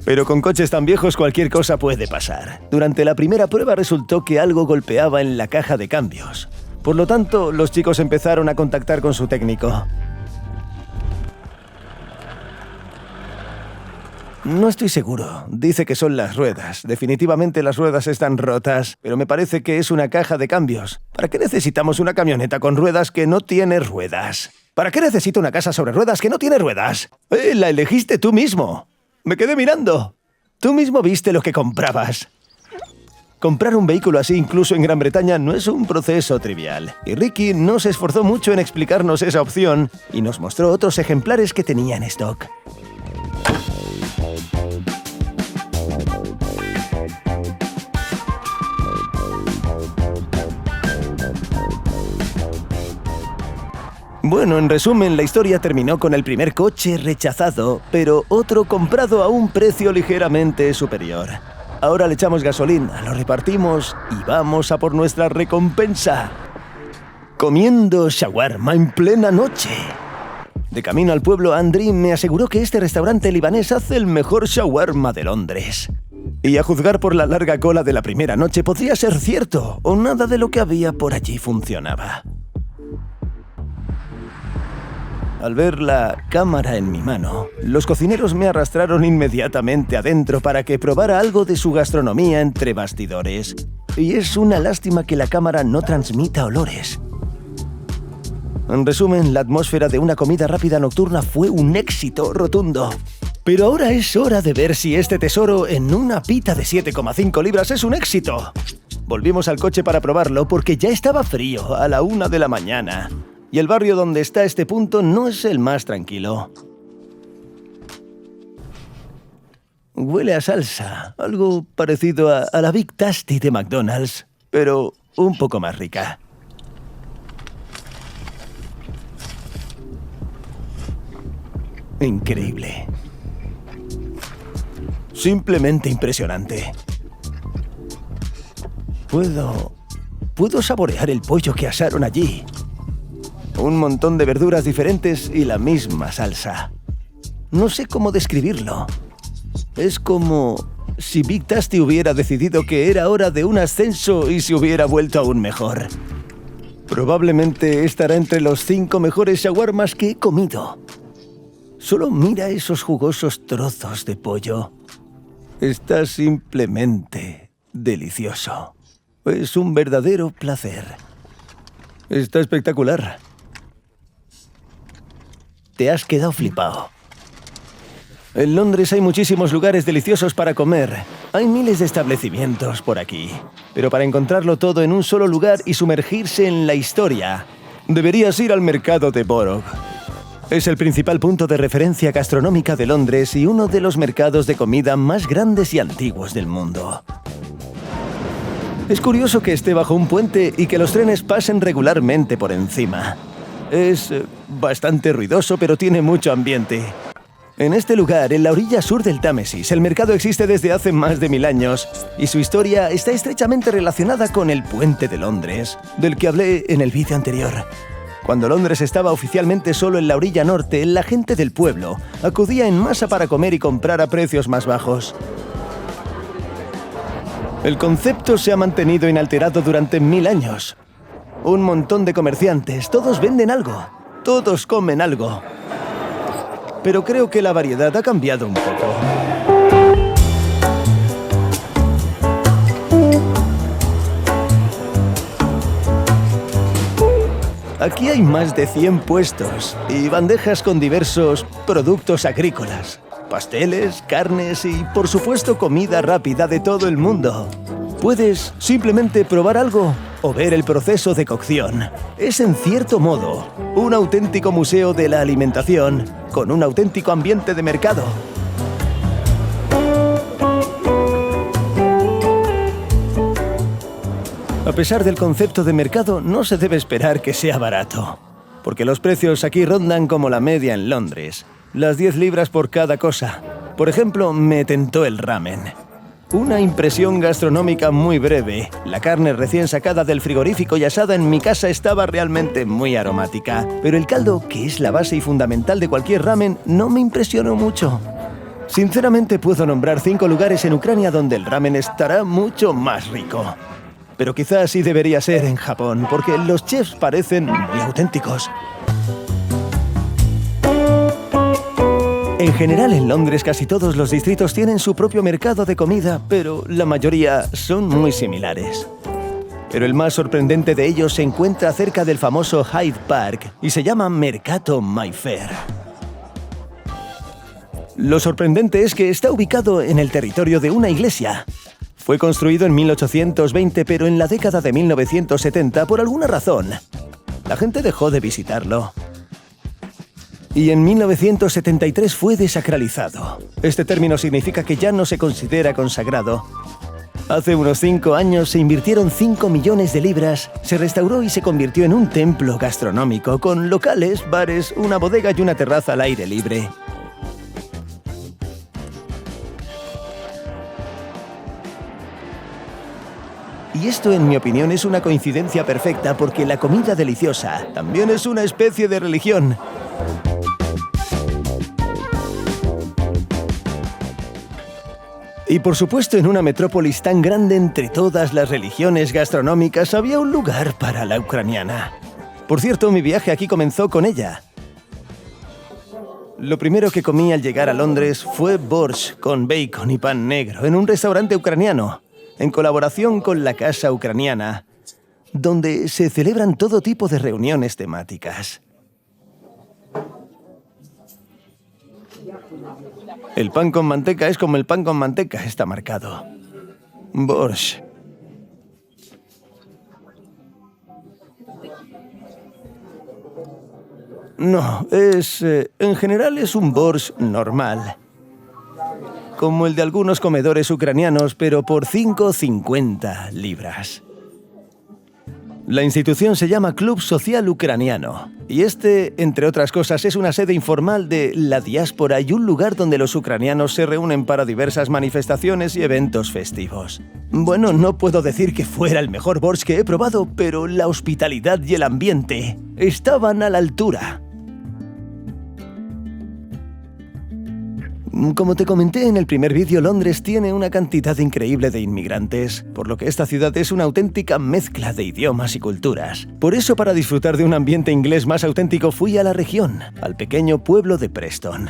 Pero con coches tan viejos cualquier cosa puede pasar. Durante la primera prueba resultó que algo golpeaba en la caja de cambios. Por lo tanto, los chicos empezaron a contactar con su técnico. No estoy seguro. Dice que son las ruedas. Definitivamente las ruedas están rotas, pero me parece que es una caja de cambios. ¿Para qué necesitamos una camioneta con ruedas que no tiene ruedas? ¿Para qué necesito una casa sobre ruedas que no tiene ruedas? La elegiste tú mismo. Me quedé mirando. Tú mismo viste lo que comprabas. Comprar un vehículo así, incluso en Gran Bretaña, no es un proceso trivial. Y Ricky no se esforzó mucho en explicarnos esa opción y nos mostró otros ejemplares que tenía en stock. Bueno, en resumen, la historia terminó con el primer coche rechazado, pero otro comprado a un precio ligeramente superior. Ahora le echamos gasolina, lo repartimos y vamos a por nuestra recompensa. Comiendo shawarma en plena noche. De camino al pueblo, Andriy me aseguró que este restaurante libanés hace el mejor shawarma de Londres. Y a juzgar por la larga cola de la primera noche, podría ser cierto, o nada de lo que había por allí funcionaba. Al ver la cámara en mi mano, los cocineros me arrastraron inmediatamente adentro para que probara algo de su gastronomía entre bastidores. Y es una lástima que la cámara no transmita olores. En resumen, la atmósfera de una comida rápida nocturna fue un éxito rotundo. Pero ahora es hora de ver si este tesoro en una pita de 7,5 libras es un éxito. Volvimos al coche para probarlo porque ya estaba frío a la 1 de la mañana. Y el barrio donde está este punto no es el más tranquilo. Huele a salsa, algo parecido a la Big Tasty de McDonald's, pero un poco más rica. Increíble. Simplemente impresionante. Puedo saborear el pollo que asaron allí. Un montón de verduras diferentes y la misma salsa. No sé cómo describirlo. Es como si Big Tasty hubiera decidido que era hora de un ascenso y se hubiera vuelto aún mejor. Probablemente estará entre los 5 mejores shawarmas que he comido. Solo mira esos jugosos trozos de pollo. Está simplemente delicioso. Es un verdadero placer. Está espectacular. Te has quedado flipado. En Londres hay muchísimos lugares deliciosos para comer. Hay miles de establecimientos por aquí. Pero para encontrarlo todo en un solo lugar y sumergirse en la historia, deberías ir al mercado de Borough. Es el principal punto de referencia gastronómica de Londres y uno de los mercados de comida más grandes y antiguos del mundo. Es curioso que esté bajo un puente y que los trenes pasen regularmente por encima. Es bastante ruidoso, pero tiene mucho ambiente. En este lugar, en la orilla sur del Támesis, el mercado existe desde hace más de 1000 años y su historia está estrechamente relacionada con el Puente de Londres, del que hablé en el vídeo anterior. Cuando Londres estaba oficialmente solo en la orilla norte, la gente del pueblo acudía en masa para comer y comprar a precios más bajos. El concepto se ha mantenido inalterado durante 1000 años. Un montón de comerciantes, todos venden algo, todos comen algo. Pero creo que la variedad ha cambiado un poco. Aquí hay más de 100 puestos y bandejas con diversos productos agrícolas, pasteles, carnes y, por supuesto, comida rápida de todo el mundo. Puedes simplemente probar algo o ver el proceso de cocción. Es, en cierto modo, un auténtico museo de la alimentación con un auténtico ambiente de mercado. A pesar del concepto de mercado, no se debe esperar que sea barato, porque los precios aquí rondan como la media en Londres, las 10 libras por cada cosa. Por ejemplo, me tentó el ramen. Una impresión gastronómica muy breve. La carne recién sacada del frigorífico y asada en mi casa estaba realmente muy aromática, pero el caldo, que es la base y fundamental de cualquier ramen, no me impresionó mucho. Sinceramente puedo nombrar 5 lugares en Ucrania donde el ramen estará mucho más rico. Pero quizás sí debería ser en Japón, porque los chefs parecen muy auténticos. En general, en Londres casi todos los distritos tienen su propio mercado de comida, pero la mayoría son muy similares. Pero el más sorprendente de ellos se encuentra cerca del famoso Hyde Park y se llama Mercato Mayfair. Lo sorprendente es que está ubicado en el territorio de una iglesia. Fue construido en 1820, pero en la década de 1970, por alguna razón, la gente dejó de visitarlo. Y en 1973 fue desacralizado. Este término significa que ya no se considera consagrado. Hace unos 5 años se invirtieron 5 millones de libras, se restauró y se convirtió en un templo gastronómico, con locales, bares, una bodega y una terraza al aire libre. Y esto, en mi opinión, es una coincidencia perfecta porque la comida deliciosa también es una especie de religión. Y por supuesto, en una metrópolis tan grande, entre todas las religiones gastronómicas, había un lugar para la ucraniana. Por cierto, mi viaje aquí comenzó con ella. Lo primero que comí al llegar a Londres fue borscht con bacon y pan negro en un restaurante ucraniano, en colaboración con la Casa Ucraniana, donde se celebran todo tipo de reuniones temáticas. El pan con manteca es como el pan con manteca, está marcado. Borscht. No, en general es un borscht normal, como el de algunos comedores ucranianos, pero por 5,50 libras. La institución se llama Club Social Ucraniano, y entre otras cosas, es una sede informal de la diáspora y un lugar donde los ucranianos se reúnen para diversas manifestaciones y eventos festivos. Bueno, no puedo decir que fuera el mejor borscht que he probado, pero la hospitalidad y el ambiente estaban a la altura. Como te comenté en el primer vídeo, Londres tiene una cantidad increíble de inmigrantes, por lo que esta ciudad es una auténtica mezcla de idiomas y culturas. Por eso, para disfrutar de un ambiente inglés más auténtico, fui a la región, al pequeño pueblo de Preston.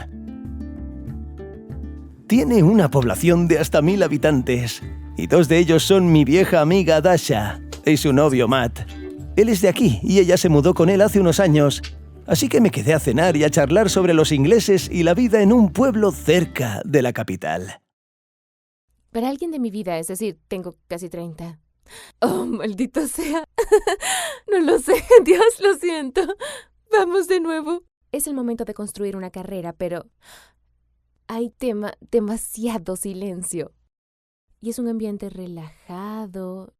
Tiene una población de hasta 1000 habitantes, y 2 de ellos son mi vieja amiga Dasha y su novio Matt. Él es de aquí, y ella se mudó con él hace unos años. Así que me quedé a cenar y a charlar sobre los ingleses y la vida en un pueblo cerca de la capital. Para alguien de mi vida, es decir, tengo casi 30. Oh, maldito sea. No lo sé, Dios, lo siento. Vamos de nuevo. Es el momento de construir una carrera, pero hay demasiado silencio. Y es un ambiente relajado.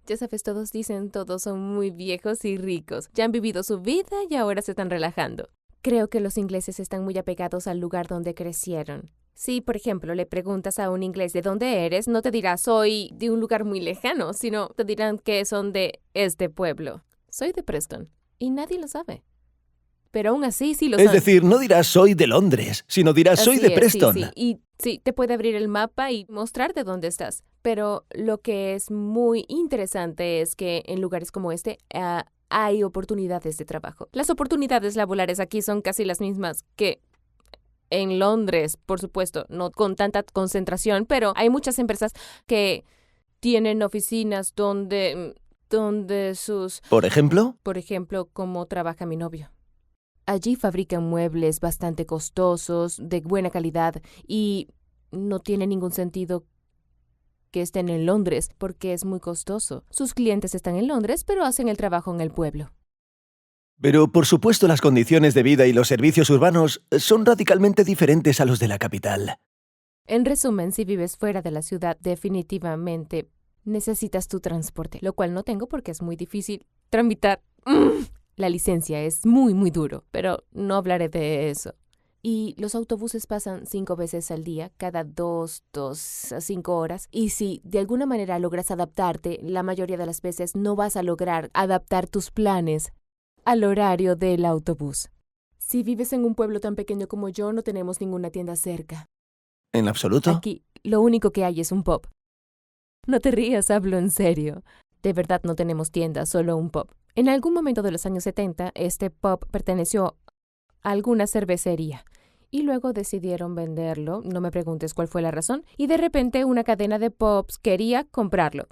Ya sabes, todos dicen, todos son muy viejos y ricos. Ya han vivido su vida y ahora se están relajando. Creo que los ingleses están muy apegados al lugar donde crecieron. Si, por ejemplo, le preguntas a un inglés de dónde eres, no te dirá soy de un lugar muy lejano, sino te dirán que son de este pueblo. Soy de Preston. Y nadie lo sabe. Pero aún así sí lo Es son. decir, no dirás soy de Londres, sino dirás soy Así de es, Preston. Sí. Y sí, te puede abrir el mapa y mostrarte dónde estás. Pero lo que es muy interesante es que en lugares como este hay oportunidades de trabajo. Las oportunidades laborales aquí son casi las mismas que en Londres, por supuesto, no con tanta concentración, pero hay muchas empresas que tienen oficinas donde sus... ¿Por ejemplo? Por ejemplo, como trabaja mi novio. Allí fabrican muebles bastante costosos, de buena calidad, y no tiene ningún sentido que estén en Londres, porque es muy costoso. Sus clientes están en Londres, pero hacen el trabajo en el pueblo. Pero, por supuesto, las condiciones de vida y los servicios urbanos son radicalmente diferentes a los de la capital. En resumen, si vives fuera de la ciudad, definitivamente necesitas tu transporte, lo cual no tengo porque es muy difícil tramitar. La licencia es muy, muy duro, pero no hablaré de eso. Y los autobuses pasan 5 veces al día, cada 2 a 5 horas. Y si de alguna manera logras adaptarte, la mayoría de las veces no vas a lograr adaptar tus planes al horario del autobús. Si vives en un pueblo tan pequeño como yo, no tenemos ninguna tienda cerca. ¿En absoluto? Aquí, lo único que hay es un pub. No te rías, hablo en serio. De verdad no tenemos tienda, solo un pub. En algún momento de los años 70, este pub perteneció a alguna cervecería. Y luego decidieron venderlo, no me preguntes cuál fue la razón, y de repente una cadena de pubs quería comprarlo.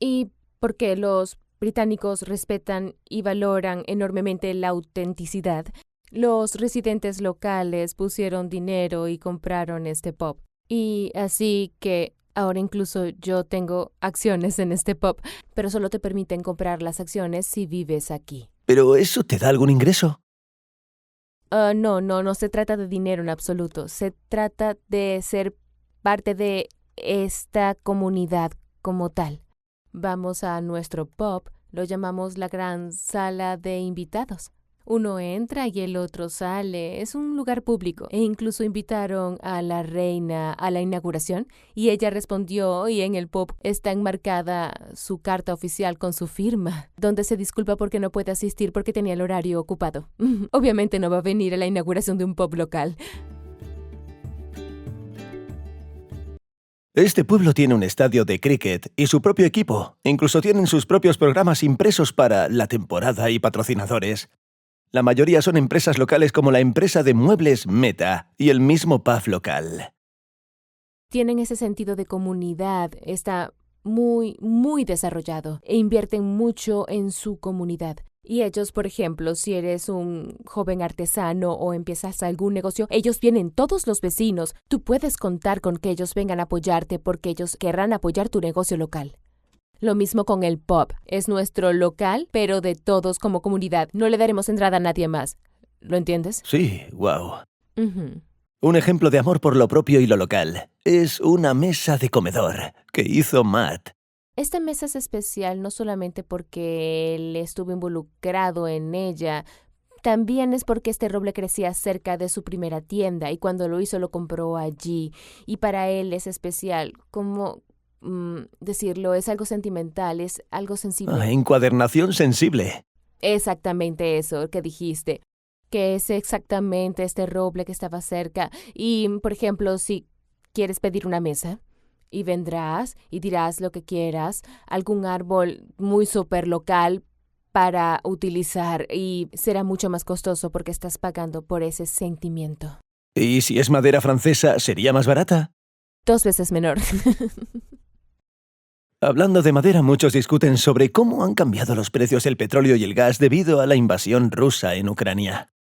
Y porque los británicos respetan y valoran enormemente la autenticidad, los residentes locales pusieron dinero y compraron este pub. Y así que ahora incluso yo tengo acciones en este pub, pero solo te permiten comprar las acciones si vives aquí. ¿Pero eso te da algún ingreso? No se trata de dinero en absoluto. Se trata de ser parte de esta comunidad como tal. Vamos a nuestro pub, lo llamamos la gran sala de invitados. Uno entra y el otro sale. Es un lugar público. E incluso invitaron a la reina a la inauguración y ella respondió, y en el pub está enmarcada su carta oficial con su firma, donde se disculpa porque no puede asistir porque tenía el horario ocupado. Obviamente no va a venir a la inauguración de un pub local. Este pueblo tiene un estadio de cricket y su propio equipo. Incluso tienen sus propios programas impresos para la temporada y patrocinadores. La mayoría son empresas locales como la empresa de muebles Meta y el mismo pub local. Tienen ese sentido de comunidad, está muy, muy desarrollado e invierten mucho en su comunidad. Y ellos, por ejemplo, si eres un joven artesano o empiezas algún negocio, ellos vienen, todos los vecinos. Tú puedes contar con que ellos vengan a apoyarte porque ellos querrán apoyar tu negocio local. Lo mismo con el pub. Es nuestro local, pero de todos como comunidad. No le daremos entrada a nadie más. ¿Lo entiendes? Sí, wow. Uh-huh. Un ejemplo de amor por lo propio y lo local es una mesa de comedor que hizo Matt. Esta mesa es especial no solamente porque él estuvo involucrado en ella, también es porque este roble crecía cerca de su primera tienda y cuando lo hizo lo compró allí. Y para él es especial, como decirlo, es algo sentimental, es algo sensible. Encuadernación sensible. Exactamente eso que dijiste, que es exactamente este roble que estaba cerca. Y, por ejemplo, si quieres pedir una mesa y vendrás y dirás lo que quieras, algún árbol muy súper local para utilizar y será mucho más costoso porque estás pagando por ese sentimiento. ¿Y si es madera francesa, sería más barata? 2 veces menor. Hablando de madera, muchos discuten sobre cómo han cambiado los precios del petróleo y el gas debido a la invasión rusa en Ucrania.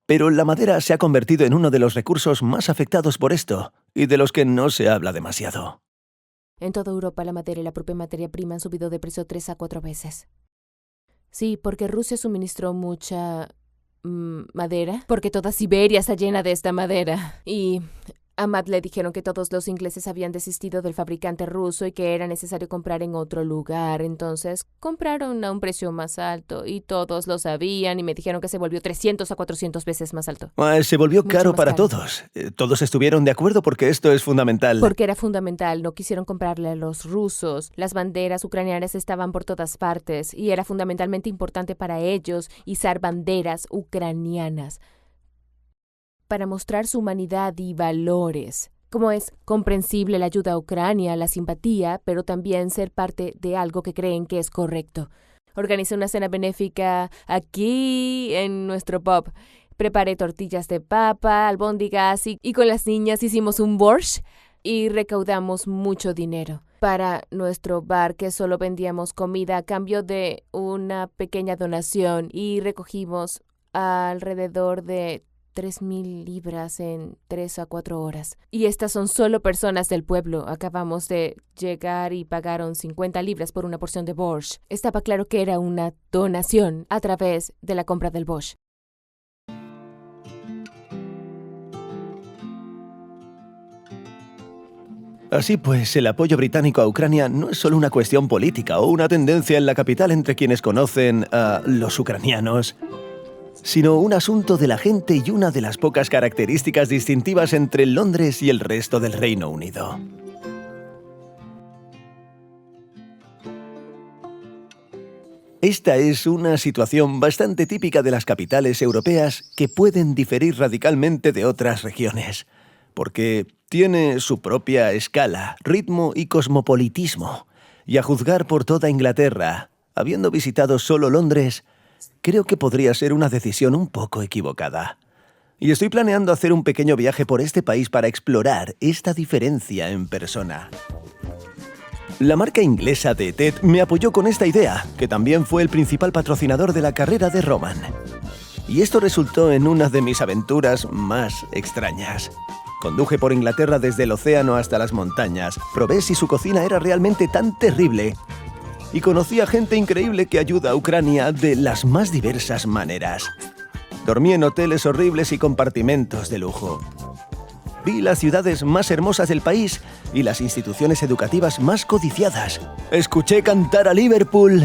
Pero la madera se ha convertido en uno de los recursos más afectados por esto y de los que no se habla demasiado. En toda Europa la madera y la propia materia prima han subido de precio 3 a 4 veces. Sí, porque Rusia suministró mucha madera, porque toda Siberia está llena de esta madera. Y A Matt le dijeron que todos los ingleses habían desistido del fabricante ruso y que era necesario comprar en otro lugar. Entonces compraron a un precio más alto y todos lo sabían y me dijeron que se volvió 300 a 400 veces más alto. Se volvió Mucho caro más para caro. todos. Todos estuvieron de acuerdo porque esto es fundamental. Porque era fundamental, no quisieron comprarle a los rusos. Las banderas ucranianas estaban por todas partes y era fundamentalmente importante para ellos izar banderas ucranianas para mostrar su humanidad y valores. Como es comprensible la ayuda a Ucrania, la simpatía, pero también ser parte de algo que creen que es correcto. Organicé una cena benéfica aquí en nuestro pub. Preparé tortillas de papa, albóndigas y con las niñas hicimos un borscht y recaudamos mucho dinero para nuestro bar, que solo vendíamos comida a cambio de una pequeña donación, y recogimos alrededor de 3,000 libras en 3 a 4 horas. Y estas son solo personas del pueblo. Acabamos de llegar y pagaron 50 libras por una porción de borscht. Estaba claro que era una donación a través de la compra del borscht. Así pues, el apoyo británico a Ucrania no es solo una cuestión política o una tendencia en la capital entre quienes conocen a los ucranianos, sino un asunto de la gente y una de las pocas características distintivas entre Londres y el resto del Reino Unido. Esta es una situación bastante típica de las capitales europeas que pueden diferir radicalmente de otras regiones, porque tiene su propia escala, ritmo y cosmopolitismo. Y a juzgar por toda Inglaterra, habiendo visitado solo Londres, creo que podría ser una decisión un poco equivocada. Y estoy planeando hacer un pequeño viaje por este país para explorar esta diferencia en persona. La marca inglesa de TED me apoyó con esta idea, que también fue el principal patrocinador de la carrera de Roman. Y esto resultó en una de mis aventuras más extrañas. Conduje por Inglaterra desde el océano hasta las montañas, probé si su cocina era realmente tan terrible y conocí a gente increíble que ayuda a Ucrania de las más diversas maneras. Dormí en hoteles horribles y compartimentos de lujo. Vi las ciudades más hermosas del país y las instituciones educativas más codiciadas. Escuché cantar a Liverpool.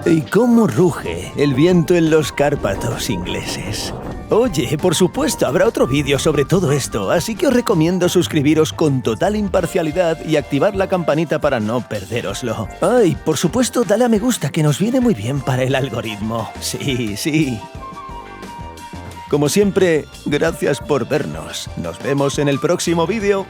¿Y cómo ruge el viento en los Cárpatos ingleses? Oye, por supuesto, habrá otro vídeo sobre todo esto, así que os recomiendo suscribiros con total imparcialidad y activar la campanita para no perdéroslo. Ay, por supuesto, dale a me gusta, que nos viene muy bien para el algoritmo. Sí, sí. Como siempre, gracias por vernos. Nos vemos en el próximo vídeo.